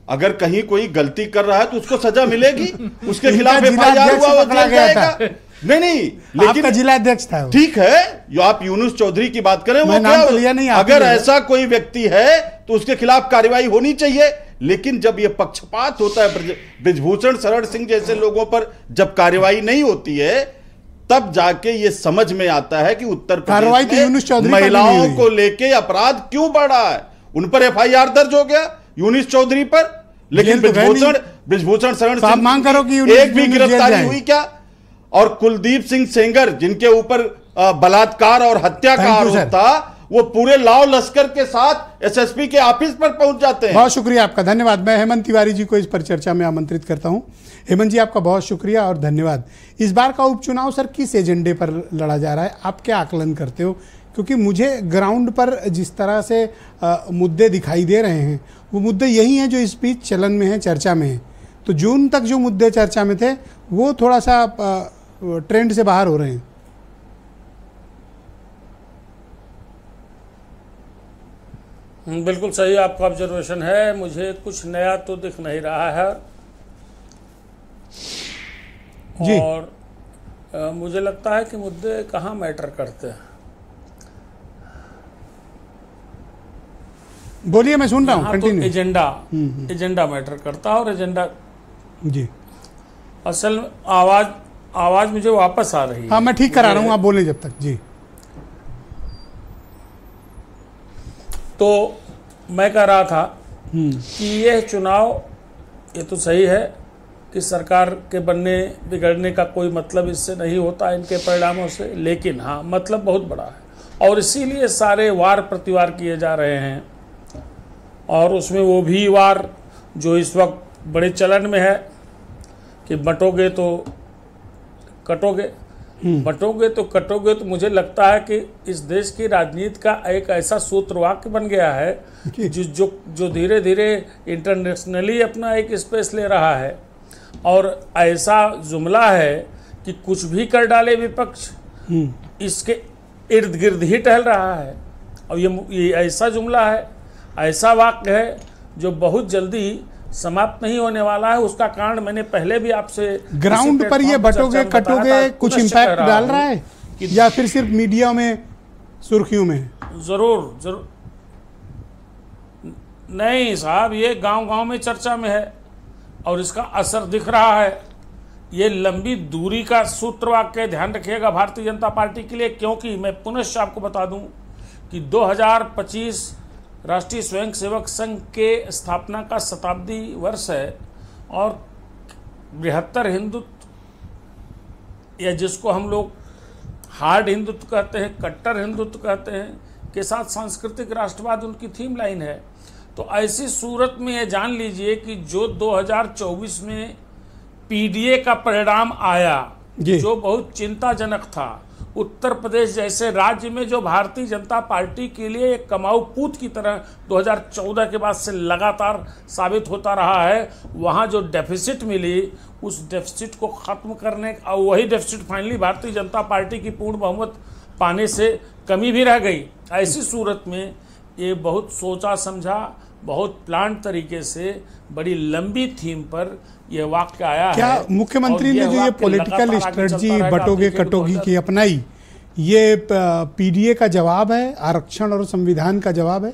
अगर कहीं कोई गलती कर रहा है तो उसको सजा मिलेगी, उसके खिलाफ एफआईआर हुआ, वो जेल जाएगा। नहीं, लेकिन जिला अध्यक्ष था। ठीक है, जो आप यूनुस चौधरी की बात करें, वो नाम तो लिया नहीं। अगर ऐसा कोई व्यक्ति है तो उसके खिलाफ कार्रवाई होनी चाहिए। लेकिन जब यह पक्षपात होता है, ब्रिजभूषण शरण सिंह जैसे लोगों पर जब कार्रवाई नहीं होती है, तब जाके ये समझ में आता है कि उत्तर प्रदेश में महिलाओं को लेके अपराध क्यों बढ़ रहा है। उन पर एफआईआर दर्ज हो गया यूनुस चौधरी पर, लेकिन ब्रिजभूषण शरण सिंह मांग करो कि एक भी गिरफ्तारी हुई क्या? और कुलदीप सिंह सेंगर, जिनके ऊपर बलात्कार और हत्या का आरोप था, वो पूरे लाव लश्कर के साथ एसएसपी के ऑफिस पर पहुंच जाते हैं। बहुत शुक्रिया आपका, धन्यवाद। मैं हेमंत तिवारी जी को इस पर चर्चा में आमंत्रित करता हूं। हेमंत जी, आपका बहुत शुक्रिया और धन्यवाद। इस बार का उपचुनाव सर किस एजेंडे पर लड़ा जा रहा है, आप क्या आकलन करते हो? क्योंकि मुझे ग्राउंड पर जिस तरह से मुद्दे दिखाई दे रहे हैं, वो मुद्दे यही हैं जो इस बीच चलन में है, चर्चा में है। तो जून तक जो मुद्दे चर्चा में थे वो थोड़ा सा ट्रेंड से बाहर हो रहे हैं। बिल्कुल सही आपका ऑब्जर्वेशन है। मुझे कुछ नया तो दिख नहीं रहा है जी। और मुझे लगता है कि मुद्दे कहाँ मैटर करते हैं। बोलिए, मैं सुन रहा हूँ, कंटिन्यू। तो एजेंडा मैटर करता है। और एजेंडा जी, असल में आवाज मुझे वापस आ रही है। हाँ, मैं ठीक करा रहा हूँ, आप बोलें जब तक। जी, तो मैं कह रहा था कि यह चुनाव, ये तो सही है कि सरकार के बनने बिगड़ने का कोई मतलब इससे नहीं होता इनके परिणामों से, लेकिन हाँ, मतलब बहुत बड़ा है। और इसीलिए सारे वार प्रतिवार किए जा रहे हैं। और उसमें वो भी वार जो इस वक्त बड़े चलन में है कि बटोगे तो कटोगे, बटोगे तो कटोगे। तो मुझे लगता है कि इस देश की राजनीति का एक ऐसा सूत्रवाक्य बन गया है जो धीरे धीरे इंटरनेशनली अपना एक स्पेस ले रहा है। और ऐसा जुमला है कि कुछ भी कर डाले विपक्ष, इसके इर्द गिर्द ही टहल रहा है। और ये ऐसा जुमला है, ऐसा वाक्य है जो बहुत जल्दी समाप्त नहीं होने वाला है। उसका कारण मैंने पहले भी आपसे, ग्राउंड पर ये बटोगे कटोगे कुछ इम्पैक्ट डाल रहा है या फिर सिर्फ मीडिया में सुर्खियों में? जरूर नहीं साहब, ये गांव-गांव में चर्चा में है और इसका असर दिख रहा है। ये लंबी दूरी का सूत्रवाक्य, ध्यान रखिएगा, भारतीय जनता पार्टी के लिए। क्योंकि मैं पुनः आपको बता दूं कि 2025 राष्ट्रीय स्वयंसेवक संघ के स्थापना का शताब्दी वर्ष है। और बृहत्तर हिंदुत्व, या जिसको हम लोग हार्ड हिंदुत्व कहते हैं, कट्टर हिंदुत्व कहते हैं, के साथ सांस्कृतिक राष्ट्रवाद उनकी थीम लाइन है। तो ऐसी सूरत में ये जान लीजिए कि जो 2024 में पीडीए का परिणाम आया, जो बहुत चिंताजनक था, उत्तर प्रदेश जैसे राज्य में जो भारतीय जनता पार्टी के लिए एक कमाऊ पूत की तरह 2014 के बाद से लगातार साबित होता रहा है, वहाँ जो डेफिसिट मिली, उस डेफिसिट को ख़त्म करने, और वही deficit finally Bharatiya Janata party की पूर्ण बहुमत पाने से कमी भी रह गई। ऐसी सूरत में ये बहुत सोचा समझा, बहुत प्लान तरीके से, बड़ी लंबी थीम पर यह वाक्य आया है। क्या मुख्यमंत्री ने जो ये पॉलिटिकल स्ट्रेटजी बटोगे कटोगी की अपनाई, ये पीडीए का जवाब है, आरक्षण और संविधान का जवाब है?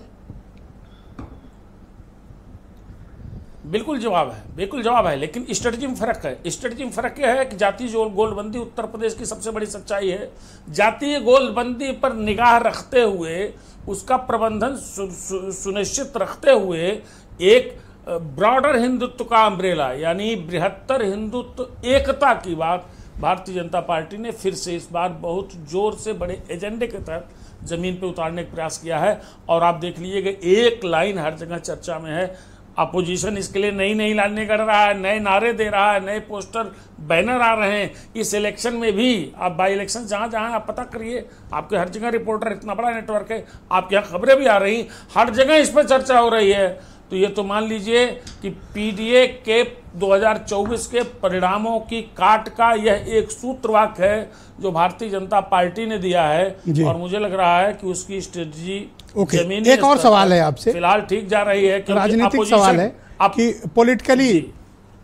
बिल्कुल जवाब है, लेकिन स्ट्रेटजी में फर्क है। स्ट्रेटजी में फर्क यह है कि जातीय गोलबंदी उत्तर प्रदेश की सबसे बड़ी सच्चाई है। जातीय गोलबंदी पर निगाह रखते हुए, उसका प्रबंधन सुनिश्चित रखते हुए एक ब्रॉडर हिंदुत्व का अम्ब्रेला, यानी बृहत्तर हिंदुत्व एकता की बात भारतीय जनता पार्टी ने फिर से इस बार बहुत जोर से बड़े एजेंडे के तहत जमीन पे उतारने का प्रयास किया है। और आप देख लीजिएगा, एक लाइन हर जगह चर्चा में है। अपोजिशन इसके लिए नई लाइनें कर रहा है, नए नारे दे रहा है, नए पोस्टर बैनर आ रहे हैं। इस इलेक्शन में भी आप बाई इलेक्शन जहाँ आप पता करिए, आपके हर जगह रिपोर्टर, इतना बड़ा नेटवर्क है, आपके यहाँ खबरें भी आ रही, हर जगह इस पर चर्चा हो रही है। तो ये तो मान लीजिए कि पीडीए के 2024 के परिणामों की काट का यह एक सूत्रवाक्य है जो भारतीय जनता पार्टी ने दिया है, और मुझे लग रहा है कि उसकी स्ट्रेटजी जमीनी एक और सवाल है आपसे, फिलहाल ठीक जा रही है। राजनीतिक सवाल है कि पॉलिटिकली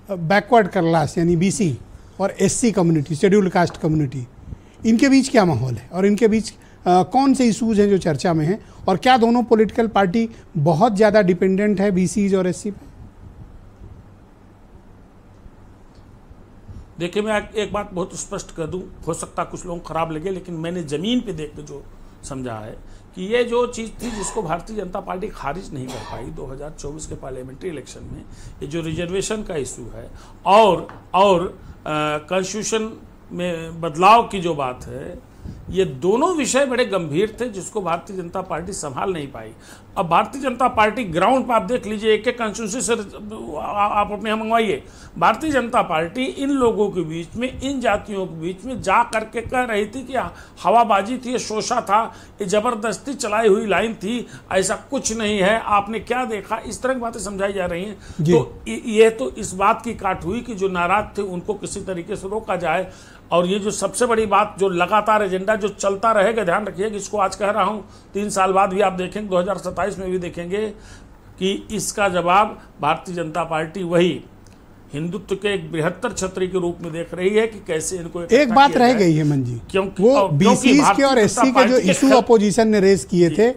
बैकवर्ड क्लास यानी बीसी और SC community, scheduled caste community, इनके बीच क्या माहौल है और इनके बीच कौन से इशूज हैं जो चर्चा में हैं, और क्या दोनों पॉलिटिकल पार्टी बहुत ज़्यादा डिपेंडेंट है बीसीज और एससी पे? देखिए, मैं एक बात बहुत स्पष्ट कर दूं, हो सकता कुछ लोगों को खराब लगे, लेकिन मैंने जमीन पे देख के जो समझा है कि ये जो चीज़ थी जिसको भारतीय जनता पार्टी खारिज नहीं कर पाई 2024 के पार्लियामेंट्री इलेक्शन में, ये जो रिजर्वेशन का इशू है और कॉन्स्टिट्यूशन में बदलाव की जो बात है, ये दोनों विषय बड़े गंभीर थे जिसको भारतीय जनता पार्टी संभाल नहीं पाई। अब भारतीय जनता पार्टी ग्राउंड पर आप देख लीजिए, एक कॉन्स्टिट्यूंसी से आप अपने यहाँ मंगवाइए, भारतीय जनता पार्टी इन लोगों के बीच में, इन जातियों के बीच में जा करके कह रही थी कि हवाबाजी थी, ये शोषा था, ये जबरदस्ती चलाई हुई लाइन थी, ऐसा कुछ नहीं है, आपने क्या देखा, इस तरह की बातें समझाई जा रही हैं। तो ये तो इस बात की काट हुई कि जो नाराज थे उनको किसी तरीके से रोका जाए। और ये जो सबसे बड़ी बात, जो लगातार एजेंडा जो चलता रहेगा, ध्यान रखिएगा, इसको आज कह रहा हूँ, 3 साल बाद भी आप देखेंगे, 2027 में भी देखेंगे कि इसका जवाब भारतीय जनता पार्टी वही हिंदुत्व के एक बृहत्तर छतरी के रूप में देख रही है कि कैसे इनको एक बात रह गई है मन जी, क्योंकि वो बीसी के और एससी के जो इशू अपोजिशन ने रेज किए थे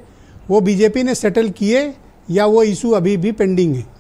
वो बीजेपी ने सेटल किए या वो इशू अभी भी पेंडिंग है?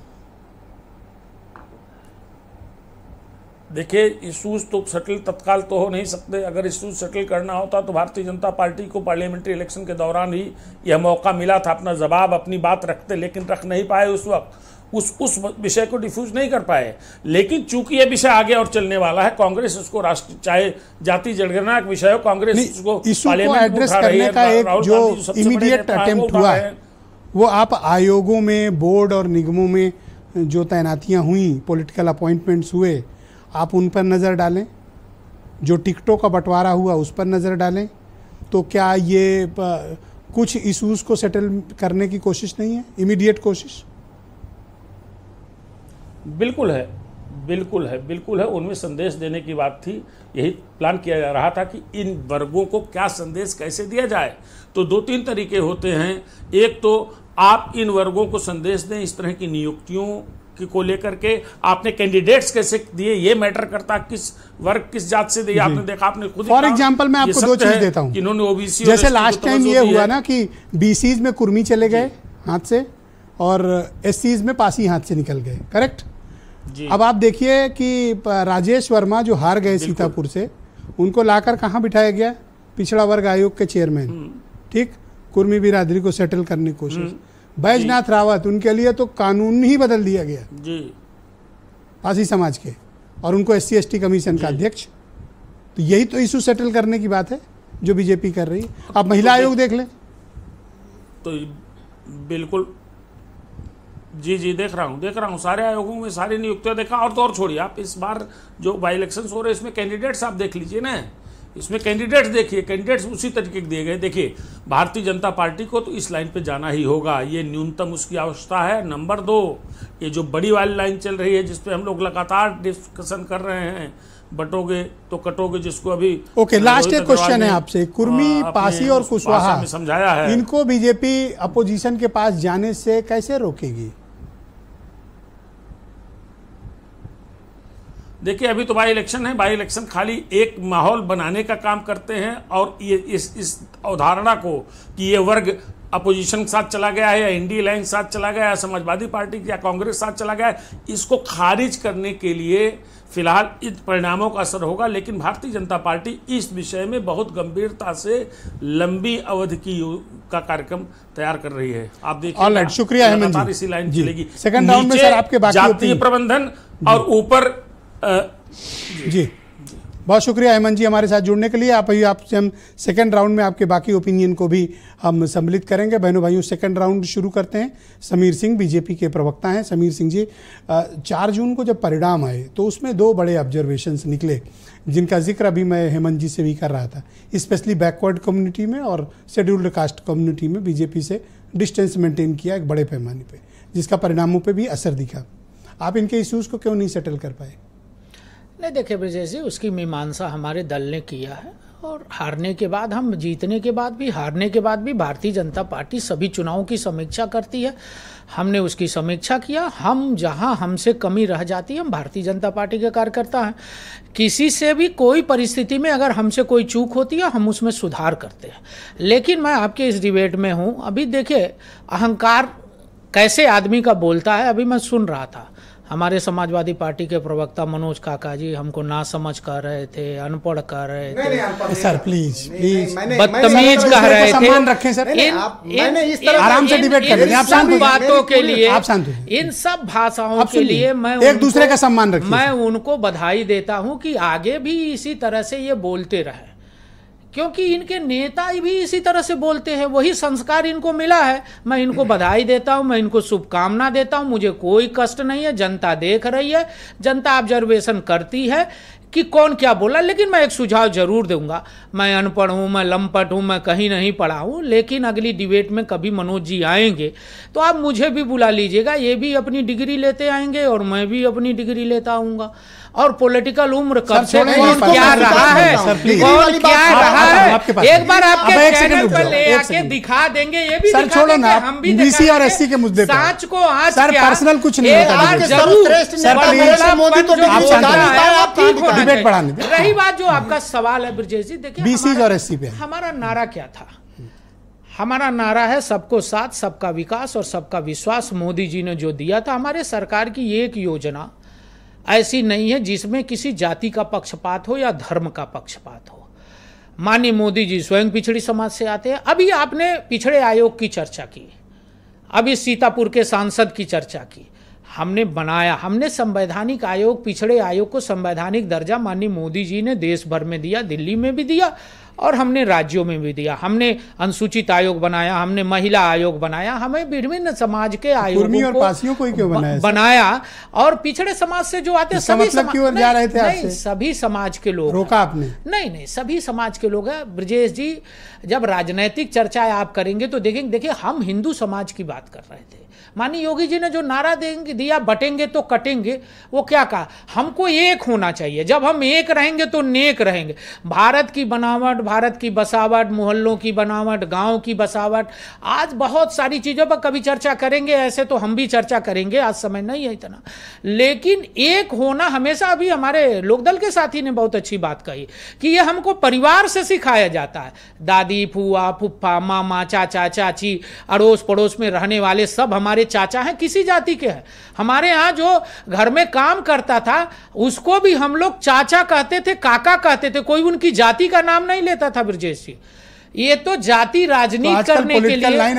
देखिए, इशूज तो सेटल तत्काल तो हो नहीं सकते। अगर इशूज सेटल करना होता तो भारतीय जनता पार्टी को पार्लियामेंट्री इलेक्शन के दौरान ही यह मौका मिला था अपना जवाब, अपनी बात रखते, लेकिन रख नहीं पाए उस वक्त, उस विषय को डिफ्यूज नहीं कर पाए। लेकिन चूंकि यह विषय आगे और चलने वाला है, कांग्रेस उसको राष्ट्र, चाहे जाति जनगणना का विषय हो, कांग्रेस उसको पार्लियामेंट में उठा रही है। का एक जो इमीडिएट अटेम्प्ट हुआ है वो आप आयोगों में, बोर्ड और निगमों में जो तैनातियां हुई, पॉलिटिकल अपॉइंटमेंट्स हुए, आप उन पर नज़र डालें, जो टिकटों का बंटवारा हुआ उस पर नज़र डालें, तो क्या ये कुछ इश्यूज को सेटल करने की कोशिश नहीं है, इमीडिएट कोशिश? बिल्कुल है, उनमें संदेश देने की बात थी। यही प्लान किया जा रहा था कि इन वर्गों को क्या संदेश कैसे दिया जाए। तो 2-3 तरीके होते हैं। एक तो आप इन वर्गों को संदेश दें इस तरह की नियुक्तियों को लेकर के, आपने कैंडिडेट्स कैसे दिए ये मैटर करता, किस वर्ग किस जात से दिए, आपने देखा, आपने खुद। फॉर एग्जांपल मैं आपको 2 चीज देता हूं, इन्होंने ओबीसी, जैसे लास्ट टाइम ये हुआ ना कि बीसीज में कुर्मी चले गए हाथ से और एससीज में पासी हाथ से निकल गए, करेक्ट? अब आप देखिए कि राजेश वर्मा जो हार गए सीतापुर से, उनको लाकर कहाँ बिठाया गया? पिछड़ा वर्ग आयोग के चेयरमैन, ठीक, कुर्मी बिरादरी को सेटल करने की कोशिश। बैजनाथ रावत, उनके लिए तो कानून ही बदल दिया गया जी, पासी समाज के, और उनको SC ST कमीशन का अध्यक्ष। तो यही तो इशू सेटल करने की बात है जो बीजेपी कर रही है। आप महिला आयोग देख लें तो बिल्कुल जी देख रहा हूँ, सारे आयोगों में सारी नियुक्तियां देखा। और तो और छोड़िए, आप इस बार जो बाई इलेक्शन हो रहे हैं इसमें कैंडिडेट्स आप देख लीजिए ना, इसमें कैंडिडेट्स देखिए, कैंडिडेट्स उसी तरीके के दिए गए। देखिए, भारतीय जनता पार्टी को तो इस लाइन पे जाना ही होगा, ये न्यूनतम उसकी आवश्यकता है। नंबर 2, ये जो बड़ी वाली लाइन चल रही है जिसपे हम लोग लगातार डिस्कशन कर रहे हैं, बटोगे तो कटोगे, जिसको अभी लास्ट एक क्वेश्चन है आपसे, कुर्मी, पासी और कुशवाहा समझाया है, इनको बीजेपी अपोजिशन के पास जाने से कैसे रोकेगी? देखिए, अभी तो बाई इलेक्शन है, बाई इलेक्शन खाली एक माहौल बनाने का काम करते हैं और ये इस अवधारणा को कि ये वर्ग अपोजिशन के साथ चला गया है, या इंडिया लाइन के साथ चला गया है, समाजवादी पार्टी या कांग्रेस के साथ चला गया है, इसको खारिज करने के लिए फिलहाल इन परिणामों का असर होगा। लेकिन भारतीय जनता पार्टी इस विषय में बहुत गंभीरता से लंबी अवधि का कार्यक्रम तैयार कर रही है। आप देखिए, शुक्रिया हेमंत जी, इसी लाइन चलेगी। सेकंड राउंड में सर आपके बाकी जातीय प्रबंधन और ऊपर जी बहुत शुक्रिया हेमंत जी हमारे साथ जुड़ने के लिए। आपसे हम सेकंड राउंड में आपके बाकी ओपिनियन को भी हम सम्मिलित करेंगे। बहनों भाइयों, सेकंड राउंड शुरू करते हैं। समीर सिंह बीजेपी के प्रवक्ता हैं। समीर सिंह जी, 4 जून को जब परिणाम आए तो उसमें 2 बड़े ऑब्जर्वेशंस निकले, जिनका जिक्र अभी मैं हेमंत जी से भी कर रहा था। स्पेशली बैकवर्ड कम्युनिटी में और शेड्यूल्ड कास्ट कम्युनिटी में बीजेपी से डिस्टेंस मेंटेन किया एक बड़े पैमाने पे, जिसका परिणामों पे भी असर दिखा। आप इनके इश्यूज को क्यों नहीं सेटल कर पाए? नहीं, देखिए ब्रजेश जी, उसकी मीमांसा हमारे दल ने किया है, और हारने के बाद, हम जीतने के बाद भी, हारने के बाद भी भारतीय जनता पार्टी सभी चुनावों की समीक्षा करती है। हमने उसकी समीक्षा किया। हम जहां हमसे कमी रह जाती है, हम भारतीय जनता पार्टी के कार्यकर्ता हैं, किसी से भी कोई परिस्थिति में अगर हमसे कोई चूक होती है हम उसमें सुधार करते हैं। लेकिन मैं आपके इस डिबेट में हूं। अभी देखिए, अहंकार कैसे आदमी का बोलता है। अभी मैं सुन रहा था, हमारे समाजवादी पार्टी के प्रवक्ता मनोज काका जी हमको ना समझ कह रहे थे, अनपढ़ कह रहे थे। सर प्लीज बदतमीज कह रहे थे। सम्मान रखें सर, आराम से डिबेट कर लें। आप शांत हो, बातों के लिए, आप शांत हो, इन सब भाषाओं के लिए मैं एक दूसरे का सम्मान रखिए। मैं उनको बधाई देता हूं कि आगे भी इसी तरह से ये बोलते रहे, क्योंकि इनके नेता भी इसी तरह से बोलते हैं, वही संस्कार इनको मिला है। मैं इनको बधाई देता हूं, मैं इनको शुभकामना देता हूं। मुझे कोई कष्ट नहीं है। जनता देख रही है, जनता ऑब्जर्वेशन करती है कि कौन क्या बोला। लेकिन मैं एक सुझाव जरूर दूंगा। मैं अनपढ़ हूं, मैं लंपट हूं, मैं कहीं नहीं पढ़ा हूं, लेकिन अगली डिबेट में कभी मनोज जी आएंगे तो आप मुझे भी बुला लीजिएगा। ये भी अपनी डिग्री लेते आएंगे और मैं भी अपनी डिग्री लेता आऊंगा। और पॉलिटिकल उम्र कब से कौन क्या रहा है, कौन क्या रहा है, एक बार आपके चैनल पर ले आके दिखा देंगे। ये भी सर छोड़ो ना, हम भी बीसी और एससी के मुद्दे पर सांच को आज सर पर्सनल कुछ नहीं होता। डिबेट बढ़ाने दे। रही बात जो आपका सवाल है ब्रजेश जी, देखिए बीसी और एससी पे हमारा नारा क्या था? हमारा नारा है सबको साथ, सबका विकास और सबका विश्वास। मोदी जी ने जो दिया था, हमारे सरकार की एक योजना ऐसी नहीं है जिसमें किसी जाति का पक्षपात हो या धर्म का पक्षपात हो। माननीय मोदी जी स्वयं पिछड़ी समाज से आते हैं। अभी आपने पिछड़े आयोग की चर्चा की, अभी सीतापुर के सांसद की चर्चा की। हमने संवैधानिक आयोग, पिछड़े आयोग को संवैधानिक दर्जा माननीय मोदी जी ने देश भर में दिया, दिल्ली में भी दिया और हमने राज्यों में भी दिया। हमने अनुसूचित आयोग बनाया, हमने महिला आयोग बनाया, हमें विभिन्न समाज के आयोगों को बनाया। और पिछड़े समाज से जो आते सभी सभी समाज के लोग, रोका आपने? नहीं, सभी समाज के लोग हैं। ब्रजेश जी, जब राजनीतिक चर्चा आप करेंगे तो देखेंगे, देखिए हम हिंदू समाज की बात कर रहे थे। माननीय योगी जी ने जो नारा दिया, बटेंगे तो कटेंगे, वो क्या कहा? हमको एक होना चाहिए। जब हम एक रहेंगे तो नेक रहेंगे। भारत की बनावट, भारत की बसावट, मोहल्लों की बनावट, गांव की बसावट, आज बहुत सारी चीजों पर कभी चर्चा करेंगे। ऐसे तो हम भी चर्चा करेंगे, आज समय नहीं है इतना। लेकिन एक होना हमेशा, अभी हमारे लोकदल के साथी ने बहुत अच्छी बात कही कि ये हमको परिवार से सिखाया जाता है। दादी, फूआ, फुफ्फा, मामा, चाचा, चाची, अड़ोस पड़ोस में रहने वाले सब हमारे चाचा हैं, किसी जाति के हैं। हमारे यहाँ जो घर में काम करता था उसको भी हम लोग चाचा कहते थे, काका कहते थे, कोई उनकी जाति का नाम नहीं लेता था ब्रजेश जी। ये तो जाति राजनीति करने के लिए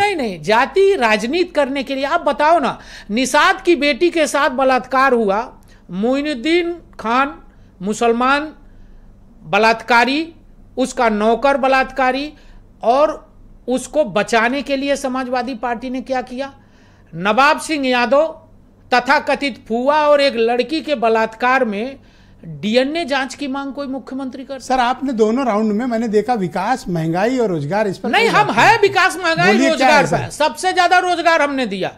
नहीं, जाति राजनीति करने के लिए। आप बताओ ना, निषाद की बेटी के साथ बलात्कार हुआ, मोइनुद्दीन खान मुसलमान बलात्कारी, उसका नौकर बलात्कारी, और उसको बचाने के लिए समाजवादी पार्टी ने क्या किया? नवाब सिंह यादव तथाकथित फुआ और एक लड़की के बलात्कार में डीएनए जांच की मांग कोई मुख्यमंत्री कर? सर आपने दोनों राउंड में मैंने देखा विकास, महंगाई और रोजगार, इस पर नहीं, हम है विकास, महंगाई, रोजगार पर सबसे ज्यादा रोजगार हमने दिया।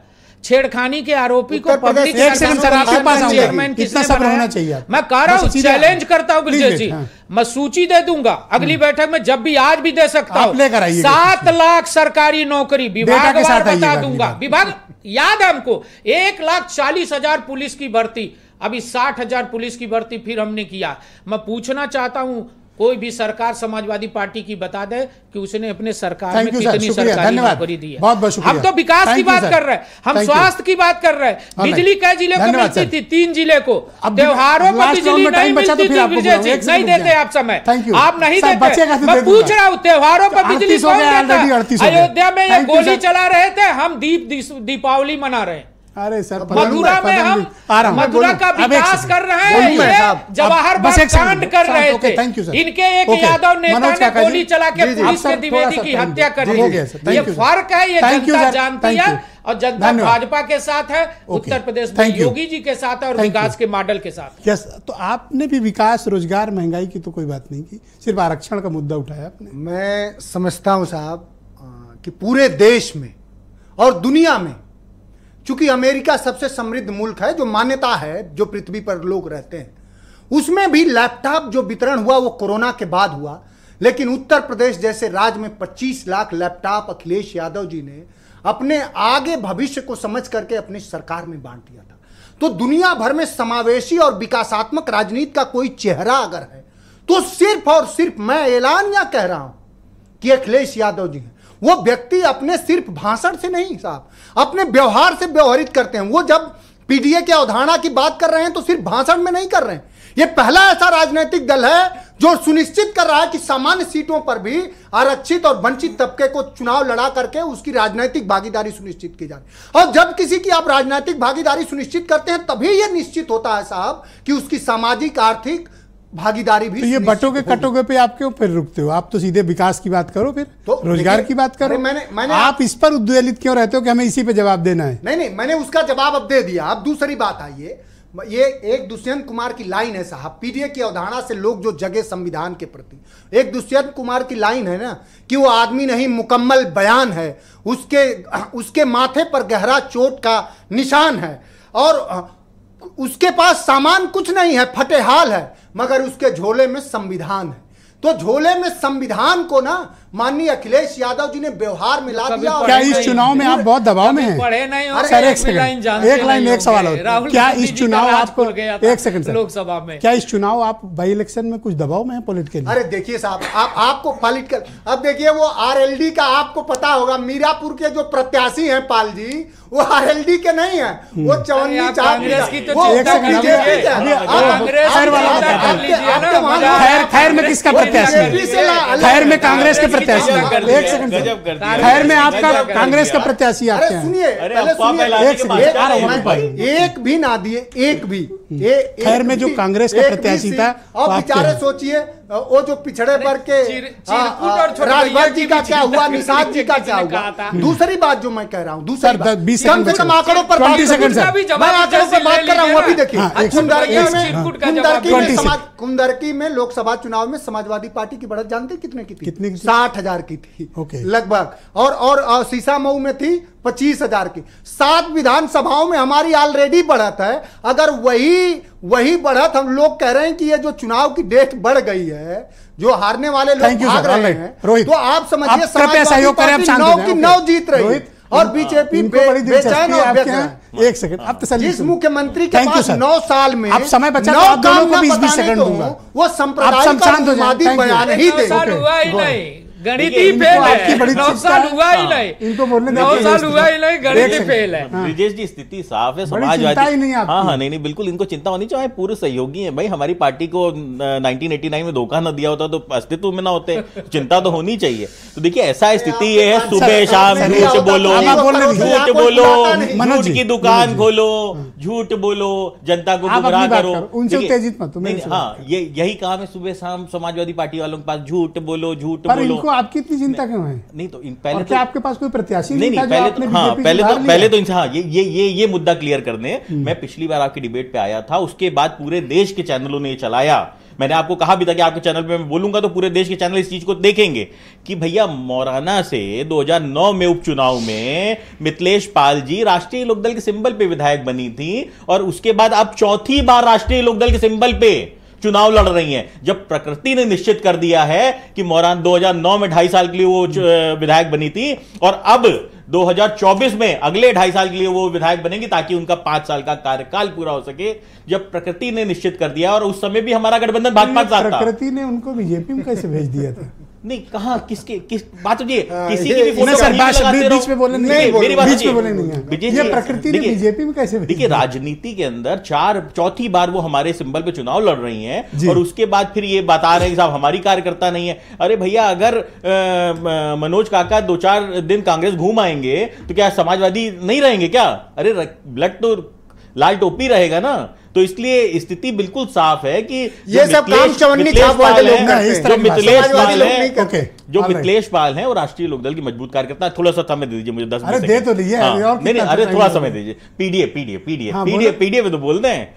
छेड़खानी के आरोपी को पब्लिक चेयरमैन किसने बनाया? मैं कह रहा हूँ, चैलेंज करता हूँ ब्रजेश जी, मैं सूची दे दूंगा अगली बैठक में, जब भी, आज भी दे सकता हूँ। 7 लाख सरकारी नौकरी, विभागवार बता दूंगा। विभाग याद है हमको, 1,40,000 पुलिस की भर्ती, अभी 60,000 पुलिस की भर्ती फिर हमने किया। मैं पूछना चाहता हूं कोई भी सरकार समाजवादी पार्टी की बता दे कि उसने अपने सरकार में Thank you, sir. कितनी शुक्रिया, सरकारी धन्यवाद। नौकरी दी है। बहुत बहुत शुक्रिया। हम तो विकास Thank की you, बात sir. कर रहे हैं, हम Thank you. स्वास्थ्य की बात कर रहे हैं। Alright. बिजली कई जिले को धन्यवाद, मिलती sir. थी, 3 जिले को। अब त्योहारों पर last round बिजली में नहीं time बचा तो मिलती फिर थी आपको विजय बुलाऊंगा। जी, एक नहीं second रुक देते जाए। आप समय, Thank you. आप नहीं सर, बचेगा देते। तो मैं दे पूछ दूंगा। रहा हूँ त्योहारों पर बिजली 38 हो कौन गया, देता? already 38 हो गया। अयोध्या में ये Thank you, गोली sir. चला रहे थे, हम दीपावली मना रहे हैं। अरे सर मथुरा में हम मथुरा का विकास कर रहे हैं, ये जवाहर बाग कांड कर रहे थे। इनके एक यादव नेता ने गोली चला के पुलिस के द्विवेदी की हत्या कर दी। ये फर्क है, ये जनता जानती है और जनता भाजपा के साथ है, उत्तर प्रदेश में योगी जी के साथ है और विकास के मॉडल के साथ। यस, तो आपने भी विकास, रोजगार, महंगाई की तो कोई बात नहीं की, सिर्फ आरक्षण का मुद्दा उठाया आपने। मैं समझता हूं साहब कि पूरे देश में और दुनिया में, चूंकि अमेरिका सबसे समृद्ध मुल्क है, जो मान्यता है जो पृथ्वी पर लोग रहते हैं, उसमें भी लैपटॉप जो वितरण हुआ वो कोरोना के बाद हुआ, लेकिन उत्तर प्रदेश जैसे राज्य में 25 लाख लैपटॉप अखिलेश यादव जी ने अपने आगे भविष्य को समझ करके अपनी सरकार में बांट दिया था। तो दुनिया भर में समावेशी और विकासात्मक राजनीति का कोई चेहरा अगर है तो सिर्फ और सिर्फ मैं ऐलान या कह रहा हूं कि अखिलेश यादव जी हैं। वो व्यक्ति अपने सिर्फ भाषण से नहीं साहब, अपने व्यवहार से व्यवहारित करते हैं। वो जब पीडीए की अवधारणा की बात कर रहे हैं तो सिर्फ भाषण में नहीं कर रहे हैं। ये पहला ऐसा राजनीतिक दल है जो सुनिश्चित कर रहा है कि सामान्य सीटों पर भी आरक्षित और वंचित तबके को चुनाव लड़ा करके उसकी राजनीतिक भागीदारी सुनिश्चित की जाए। और जब किसी की आप राजनीतिक भागीदारी सुनिश्चित करते हैं तभी यह निश्चित होता है साहब कि उसकी सामाजिक आर्थिक भागीदारी भी। तो ये बटोगे कटोगे पे आप क्यों फिर रुकते हो? आप तो सीधे विकास की बात करो, फिर तो रोजगार की बात करो। मैंने आप इस पर उद्वेलित क्यों रहते हो कि हमें इसी पे जवाब देना है? नहीं, मैंने उसका जवाब अब दे दिया। अब दूसरी बात आइए, ये एक दुष्यंत कुमार की लाइन है साहब, पीडीए की अवधारणा से लोग जो जगे संविधान के प्रति। एक दुष्यंत कुमार की लाइन है ना कि वो आदमी नहीं मुकम्मल बयान है, उसके माथे पर गहरा चोट का निशान है और उसके पास सामान कुछ नहीं है, फटेहाल है, मगर उसके झोले में संविधान है। तो झोले में संविधान को ना माननीय अखिलेश यादव जी ने व्यवहार में ला दिया। क्या इस चुनाव में आप बहुत दबाव में हैं? पढ़े नहीं हो? सर एक लाइन एक सवाल और, क्या इस चुनाव आपको, एक सेकंड सर, लोकसभा में क्या इस चुनाव आप बाई इलेक्शन में कुछ दबाव में है पॉलिटिकली? अरे देखिए साहब, आपको पॉलिटिकल, अब देखिए वो आरएलडी का आपको पता होगा, मीरापुर के जो प्रत्याशी हैं पाल जी, वो आरएलडी के नहीं है, वो चवन्नी कांग्रेस की तो खैर में किसका प्रत्याशी? खैर में कांग्रेस के प्रत्याशी। एक सेकंड, खैर में आपका कांग्रेस का प्रत्याशी आपके हैं। सुनिए, एक भी ना दिए, एक भी। खैर में जो कांग्रेस का प्रत्याशी था, और बेचारे सोचिए वो जो पिछड़े वर्ग के राजभर जी का क्या हुआ, निषाद जी का क्या हुआ। दूसरी बात जो मैं कह रहा हूँ, दूसरी कम से कम आंकड़ों पर बात कर रहा हूँ। अभी देखिए कुंदरकी में लोकसभा चुनाव में समाजवादी पार्टी की बढ़त जानते कितने की थी? कितनी? 60,000 की थी लगभग, और सीसा मऊ में थी 25,000 की। 7 विधानसभाओं में हमारी ऑलरेडी बढ़त है। अगर वही बढ़त हम लोग कह रहे हैं कि ये जो चुनाव की डेट बढ़ गई है, जो हारने वाले लोग भाग रहे हैं, तो आप समझिए समाजवादी पार्टी 9 की 9 जीत रही है और बीजेपी बेचैन और बेच रहा है। एक सेकंड, आप तसल्ली जिस मुख्यमंत्री के पास 9 साल में आप समय बचा तो आप दोनों को 20 सेकंड दूंगा, वो सांप्रदायिक बयान ही दे। गणित फेल है, 9 साल हुआ ही नहीं, इनको बोलने 9 साल हुआ ही नहीं, गणित फेल है। ब्रिजेश जी स्थिति साफ है, समाजवादी हाँ नहीं बिल्कुल इनको चिंता होनी चाहिए, पूरे सहयोगी हैं भाई। हमारी पार्टी को 1989 में धोखा न दिया होता तो अस्तित्व में ना होते, चिंता तो होनी चाहिए। तो देखिए ऐसा स्थिति ये है, सुबह शाम झूठ बोलो, झूठ की दुकान खोलो, झूठ बोलो, जनता को गुमराह करो, उनसे उत्तेजित मत। हाँ यही काम है, सुबह शाम समाजवादी पार्टी वालों के पास झूठ बोलो। आपकी इतनी चिंता क्यों है? नहीं तो पहले क्या आपके पास कोई प्रत्याशी नहीं पहले तो हाँ ये मुद्दा क्लियर करने, मैं पिछली बार आपकी डिबेट पे आया था, उसके बाद पूरे देश के चैनलों ने चलाया। मैंने आपको कहा भी था कि आपके चैनल पे मैं बोलूंगा तो पूरे देश के चैनल इस चीज को देखेंगे कि भैया मौराना से 2009 में उपचुनाव में मिथिलेश पाल जी राष्ट्रीय लोकदल के सिंबल पे विधायक बनी थी और उसके बाद अब 4थी बार राष्ट्रीय लोकदल के सिंबल पे चुनाव लड़ रही हैं। जब प्रकृति ने निश्चित कर दिया है कि मौरान 2009 में 2.5 साल के लिए वो विधायक बनी थी और अब 2024 में अगले 2.5 साल के लिए वो विधायक बनेंगी ताकि उनका 5 साल का कार्यकाल पूरा हो सके, जब प्रकृति ने निश्चित कर दिया। और उस समय भी हमारा गठबंधन भाजपा के साथ था। प्रकृति ने उनको बीजेपी में कैसे भेज दिया था? नहीं, कहां किस बात हो, किसी की भी फोटो बीच में बोले नहीं, मेरी बात बीच में बोले नहीं। ये प्रकृति ने बीजेपी में कैसे भेज देखिए, राजनीति के अंदर चौथी बार वो हमारे सिंबल पे चुनाव लड़ रही हैं और उसके बाद फिर ये बता रहे हैं कि साहब हमारी कार्यकर्ता नहीं है। अरे भैया, अगर मनोज काका 2-4 दिन कांग्रेस घूम आएंगे तो क्या समाजवादी नहीं रहेंगे क्या? अरे ब्लड तो लाल टोपी रहेगा ना। तो इसलिए स्थिति बिल्कुल साफ है कि ये सब काम चवन्नी छाप वाले लोग करते हैं। जो मिथिलेश पाल हैं वो राष्ट्रीय लोकदल की मजबूत कार्यकर्ता। थोड़ा सा समय दे दीजिए मुझे, 10 मिनट दे तो लीजिए। नहीं, अरे थोड़ा समय दीजिए। पीडीए पे तो बोलते हैं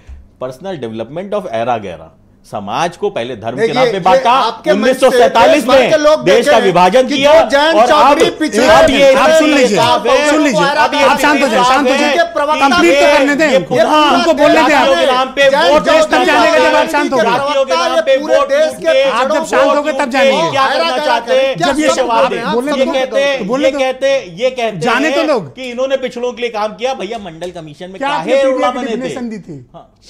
पर्सनल डेवलपमेंट ऑफ एरा गैरा। समाज को पहले धर्म के नाम पे बांटा, 1947 में देश का विभाजन किया और अब ये आप सुन लीजिए, आप शांत हो जाए, कंप्लीट तो करने दें, उनको बोलने दें। नाम पे वोट तब जानेगा जब आप शांत हो गए। आप जब शांत हो गए तब जानेंगे क्या करना चाहते हैं। जब ये सवाल ये कहते जाने तो लोग कि इन्होंने पिछड़ों के लिए काम किया। भैया, मंडल कमीशन में क्या दी थी?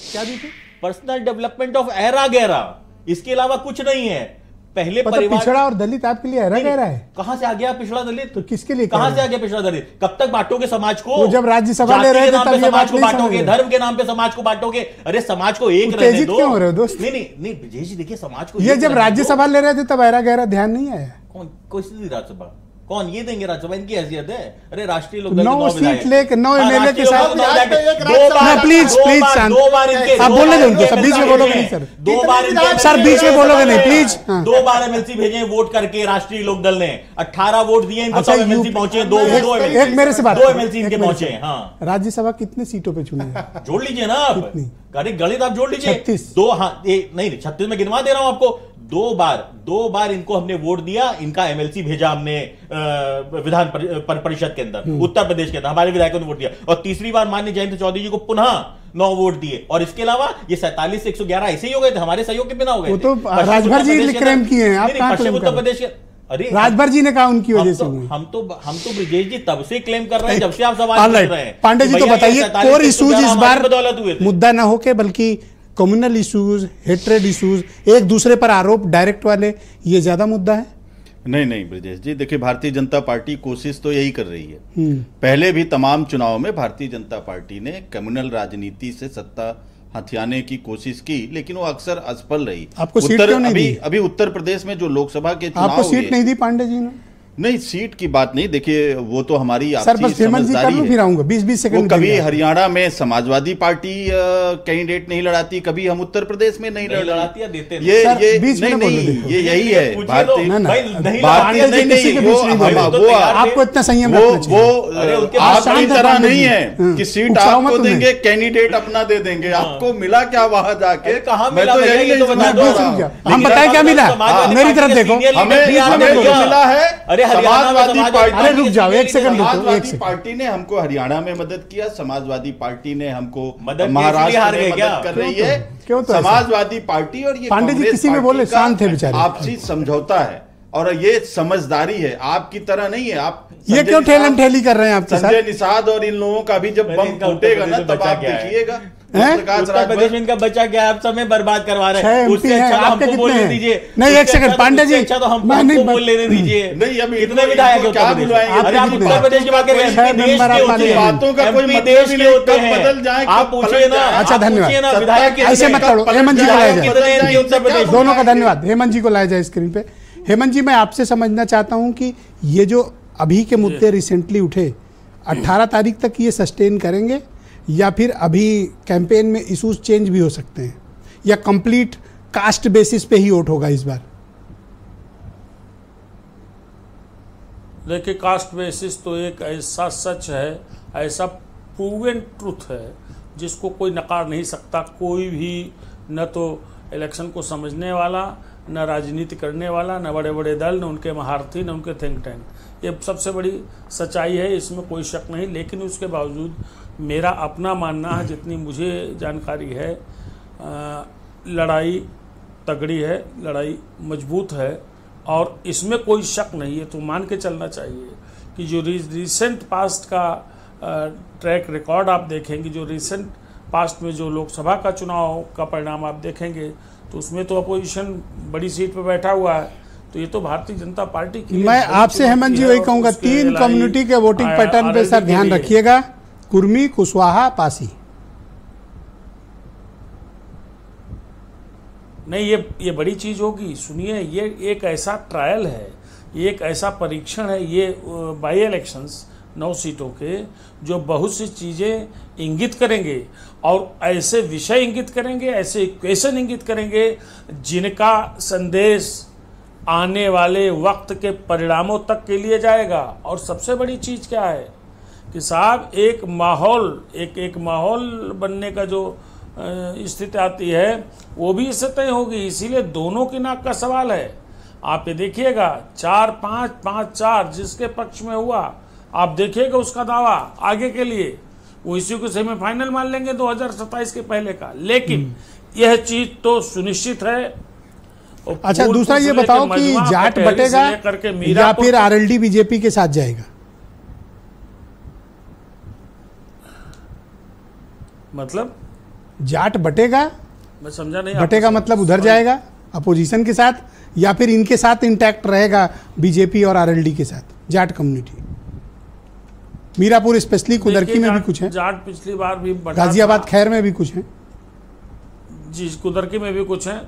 क्या दी थी? पर्सनल डेवलपमेंट ऑफ एरा गैरा, इसके अलावा कुछ नहीं है। पहले परिवार पिछड़ा और दलित आपके लिए एरा गैरा है? कहां से आ गया पिछड़ा दलित? तो किसके लिए? कहां से आ गया पिछड़ा दलित? कब तक बांटोगे समाज को? तो जब राज्यसभा ले रहे थे तब समाज को बांटोगे, धर्म के नाम पे समाज को बांटोगे। अरे समाज को एक रहने दो। क्यों हो रहे हो दोस्त? नहीं विजय जी, देखिए समाज को ये जब राज्यसभा ले रहे थे तब एरा गैरा ध्यान नहीं आया। कौन सी राज्यसभा? कौन ये देंगे राज्यसभा? इनकी हैसियत है? अरे राष्ट्रीय लोकदल 9 सीट लेके 9 एमएलए के साथ प्लीज शांत। आप बोलने दें उनको, सब बीच में बोलोगे नहीं सर। 2 बार सर बीच में बोलोगे नहीं प्लीज। 2 बार एमएलसी भेजे वोट करके राष्ट्रीय लोकदल ने 18 वोट दिए इनको। अच्छा, एमएलसी पहुंचे 2 एक मेरे से बात, 2 एमएलसी इनके पहुंचे। हाँ, राज्यसभा कितने सीटों पे चुने? जोड़ लीजिए ना आप, गणित आप जोड़ लीजिए। 36। 2, हाँ नहीं 36 में गिनवा दे रहा हूं आपको। 2 बार इनको हमने वोट दिया, इनका एमएलसी भेजा हमने विधान परिषद के अंदर, उत्तर प्रदेश के अंदर हमारे विधायकों ने वोट दिया। और तीसरी बार माननीय जयंत चौधरी जी को पुनः 9 वोट दिए। और इसके अलावा ये 47 से 111 ऐसे ही हो गए थे, हमारे सहयोग के बिना हो गए। वो तो राजभर जी क्लेम किए हैं, आप कहां पश्चिम उत्तर प्रदेश के? अरे राजभर जी ने कहा उनकी वजह से। हम तो ब्रिजेश जी तब से क्लेम कर रहे हैं जब से आप सवाल कर रहे हैं। पांडे जी तो बताइए, कोर इश्यूज इस बार मुद्दा ना होके बल्कि कम्युनल इश्यूज, हेट्रेड इश्यूज, एक दूसरे पर आरोप डायरेक्ट वाले, ये ज्यादा मुद्दा है? नहीं ब्रजेश जी, देखिए भारतीय जनता पार्टी कोशिश तो यही कर रही है। पहले भी तमाम चुनाव में भारतीय जनता पार्टी ने कम्युनल राजनीति से सत्ता हथियाने की कोशिश की, लेकिन वो अक्सर असफल रही। आपको सीट क्यों नहीं दी? अभी उत्तर प्रदेश में जो लोकसभा के चुनाव आपको सीट नहीं दी पांडे जी ने? नहीं, सीट की बात नहीं, देखिए वो तो हमारी सर बस समझदारी है। फिर आऊंगा 20 सेकंड। कभी हरियाणा में समाजवादी पार्टी कैंडिडेट नहीं लड़ाती, कभी हम उत्तर प्रदेश में नहीं लड़ाती। ये बीच में नहीं, ये यही है भारतीय। आपको इतना संयम वो आपकी तरह नहीं है कि सीट आपको देंगे, कैंडिडेट अपना दे देंगे। आपको मिला क्या वहां जाके? मैं तो यही हम बताए क्या मिला? मेरी तरफ देखो, हमें मिला है समाजवादी पार्टी। रुक जाओ एक सेकंड, समाजवादी पार्टी ने हमको हरियाणा में मदद किया, समाजवादी पार्टी ने हमको महाराष्ट्र में मदद कर रही है। क्यों? तो समाजवादी पार्टी और ये पांडे जी किसी में बोले शांत थे बेचारे। आपसी समझौता है और ये समझदारी है, आपकी तरह नहीं है। आप ये क्यों ठेलम ठेली कर रहे हैं आपके साथ? संजय निषाद और इन लोगों का भी जब बम फूटेगा ना तब आप देखिएगा। उत्तर प्रदेश में इनका बच्चा क्या है? आप समय बर्बाद करवा रहे हैं। उससे अच्छा तो हमको बोलने दीजिए। नहीं एक सेकंड पांडे जी, अच्छा तो हमको बोल लेने दीजिए। नहीं अभी कितने विधायक है उत्तर प्रदेश? आप उत्तर प्रदेश की बात कर रहे हैं, बातों का कोई देश के होते हैं, बदल जाए आप पूछिए ना। अच्छा धन्यवाद, विधायक ऐसे मत करो। हेमंत जी को लाया जाए, उत्तर प्रदेश दोनों का धन्यवाद। हेमंत जी को लाया जाए स्क्रीन पे। हेमंत जी, मैं आपसे समझना चाहता हूं कि ये जो अभी के मुद्दे रिसेंटली उठे, 18 तारीख तक ये सस्टेन करेंगे या फिर अभी कैंपेन में इश्यूज चेंज भी हो सकते हैं, या कंप्लीट कास्ट बेसिस पे ही वोट होगा इस बार? देखिए, कास्ट बेसिस तो एक ऐसा सच है, ऐसा प्रूवन ट्रुथ है जिसको कोई नकार नहीं सकता। कोई भी न तो इलेक्शन को समझने वाला, न राजनीति करने वाला, न बड़े बड़े दल, न उनके महारथी, न उनके थिंक टैंक। ये सबसे बड़ी सच्चाई है, इसमें कोई शक नहीं। लेकिन उसके बावजूद मेरा अपना मानना है, जितनी मुझे जानकारी है, लड़ाई तगड़ी है, लड़ाई मजबूत है और इसमें कोई शक नहीं है। तो मान के चलना चाहिए कि जो रिसेंट पास्ट का ट्रैक रिकॉर्ड आप देखेंगे, जो रिसेंट पास्ट में जो लोकसभा का चुनाव का परिणाम आप देखेंगे, तो उसमें तो अपोजिशन बड़ी सीट पर बैठा हुआ है। तो ये तो भारतीय जनता पार्टी की, मैं आपसे हेमंत जी वही कहूंगा, 3 कम्युनिटी के वोटिंग पैटर्न पे सर ध्यान रखिएगा, कुर्मी, कुशवाहा, पासी। नहीं, ये बड़ी चीज होगी। सुनिए, ये एक ऐसा ट्रायल है, ये एक ऐसा परीक्षण है, ये बाई इलेक्शंस 9 सीटों के, जो बहुत सी चीजें इंगित करेंगे और ऐसे विषय इंगित करेंगे, ऐसे इक्वेशन इंगित करेंगे जिनका संदेश आने वाले वक्त के परिणामों तक के लिए जाएगा। और सबसे बड़ी चीज क्या है कि साहब एक माहौल बनने का जो स्थिति आती है वो भी इससे तय होगी। इसीलिए दोनों की नाक का सवाल है। आप ये देखिएगा 4-5, 5-4 जिसके पक्ष में हुआ, आप देखिएगा उसका दावा आगे के लिए वो इसी को सेमीफाइनल मान लेंगे 2027 के पहले का। लेकिन यह चीज तो सुनिश्चित है। अच्छा, दूसरा ये बताओ कि जाट बटेगा या फिर आरएलडी बीजेपी के साथ जाएगा? मतलब जाट बटेगा, मैं समझा नहीं। बटेगा मतलब उधर जाएगा अपोजिशन के साथ, या फिर इनके साथ इंटैक्ट रहेगा बीजेपी और आरएलडी के साथ जाट कम्युनिटी? मीरापुर स्पेशली कुदरकी में भी कुछ है, जाट पिछली बार भी गाजियाबाद खैर में भी कुछ है जी, कुदरकी में भी कुछ है,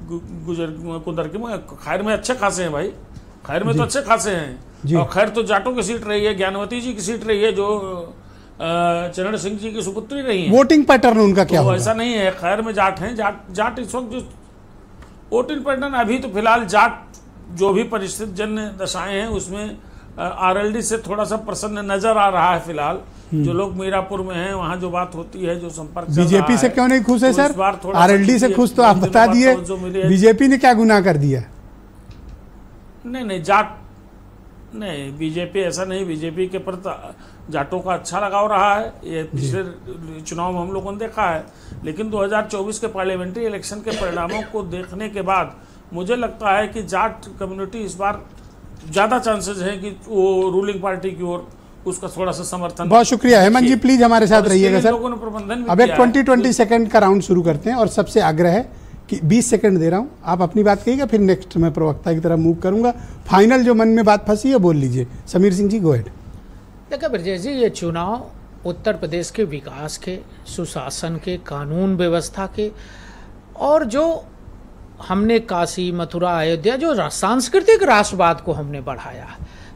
कुदरकी में, खैर में अच्छे खासे हैं भाई, खैर में तो अच्छे खासे हैं। और खैर तो जाटों की सीट रही है, ज्ञानवती जी की सीट रही है, जो चरण सिंह जी की सुपुत्री रही है। वोटिंग पैटर्न उनका क्या होगा? ऐसा नहीं है, खैर में जाट हैं, जाट इस वक्त जो वोटिंग पैटर्न अभी तो फिलहाल जाट जो भी परिस्थिति जन्य दशाएं हैं उसमें आरएलडी से थोड़ा सा प्रसन्न नजर आ रहा है फिलहाल। जो लोग मीरापुर में हैं वहां जो बात होती है, जो संपर्क बीजेपी से क्यों नहीं खुश है सर? आरएलडी से खुश तो आप बता दिए, बीजेपी ने क्या गुनाह कर दिया? नहीं, जाट नहीं, बीजेपी ऐसा नहीं, बीजेपी के प्रति जाटों का अच्छा लगाव रहा है। ये पिछले चुनाव में हम लोगों ने देखा है। लेकिन 2024 के पार्लियामेंट्री इलेक्शन के परिणामों को देखने के बाद मुझे लगता है कि जाट कम्युनिटी इस बार ज्यादा चांसेस है कि वो रूलिंग पार्टी की ओर उसका थोड़ा सा समर्थन। बहुत शुक्रिया हेमंत जी, प्लीज हमारे साथ रहिएगा सर। लोगों ने प्रबंधन अब एक 20 सेकंड का राउंड शुरू करते हैं और सबसे आग्रह है कि 20 सेकंड दे रहा हूं, आप अपनी बात कहिएगा, फिर नेक्स्ट मैं प्रवक्ता की तरफ मूव करूंगा। फाइनल जो मन में बात फंसी है बोल लीजिए। Sameer Singh ji, go ahead. देखिए ब्रजेश जी, ये चुनाव उत्तर प्रदेश के विकास के, सुशासन के, कानून व्यवस्था के, और जो हमने काशी, मथुरा, अयोध्या, जो सांस्कृतिक राष्ट्रवाद को हमने बढ़ाया,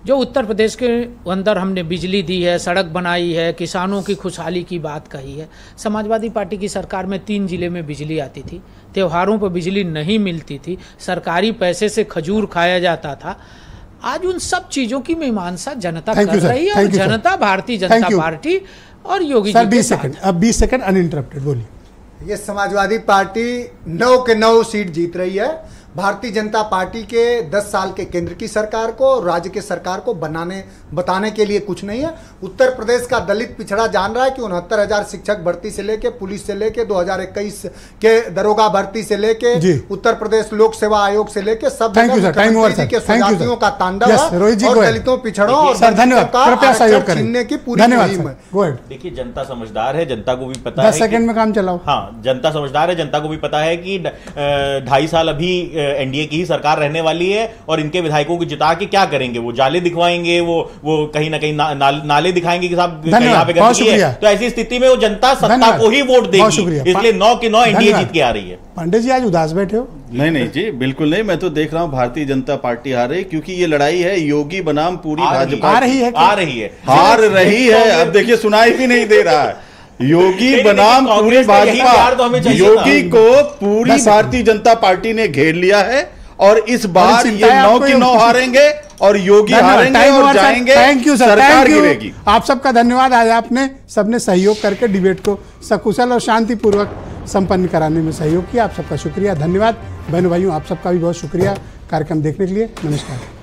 जो उत्तर प्रदेश के अंदर हमने बिजली दी है, सड़क बनाई है, किसानों की खुशहाली की बात कही है। समाजवादी पार्टी की सरकार में 3 जिले में बिजली आती थी, त्योहारों पर बिजली नहीं मिलती थी, सरकारी पैसे से खजूर खाया जाता था। आज उन सब चीजों की मीमांसा जनता कर रही है, और जनता भारतीय जनता पार्टी और योगी जी के साथ। अब 20 सेकंड अनइंटरप्टेड बोलिए। ये समाजवादी पार्टी 9 के 9 सीट जीत रही है। भारतीय जनता पार्टी के 10 साल के केंद्र की सरकार को, राज्य के सरकार को बताने के लिए कुछ नहीं है। उत्तर प्रदेश का दलित पिछड़ा जान रहा है कि 69,000 शिक्षक भर्ती से लेके, पुलिस से लेके, 2021 के दरोगा भर्ती से लेके, उत्तर प्रदेश लोक सेवा आयोग से लेके सब के स्वजातियों का तांडव है और दलितों, पिछड़ों और छीनने की पूरी मुहिम है। देखिए, जनता समझदार है, जनता को भी पता है। 10 सेकंड में काम चलाओ। हाँ, जनता समझदार है, जनता को भी पता है कि 2.5 साल अभी एनडीए की ही सरकार रहने वाली है और इनके विधायकों को जिता के क्या करेंगे? वो जाले दिखवाएंगे, वो कहीं ना कहीं नाले दिखाएंगे कि साहब यहाँ पे गंदगी है। तो ऐसी स्थिति में वो जनता सत्ता को ही वोट देगी, इसलिए 9 के 9 एनडीए जीत के आ रही है। पांडे जी, आज उदास बैठे हो? नहीं जी, बिल्कुल नहीं। मैं तो देख रहा हूं भारतीय जनता पार्टी हार रही, क्योंकि ये लड़ाई है योगी बनाम पूरी भाजपा आ रही है, हार रही है। अब देखिए, सुनाई भी नहीं दे रहा है। योगी बनाम पूरी भाजपा, योगी को पूरी भारतीय जनता पार्टी ने घेर लिया है और इस बार ये 9 की 9 हारेंगे और योगी हारेंगे और जाएंगे। थैंक यू सर, सरकार गिरेगी। आप सबका धन्यवाद। आज आपने सबने सहयोग करके डिबेट को सकुशल और शांतिपूर्वक संपन्न कराने में सहयोग किया। आप सबका शुक्रिया, धन्यवाद। बहनों भाइयों, आप सबका भी बहुत शुक्रिया कार्यक्रम देखने के लिए। नमस्कार।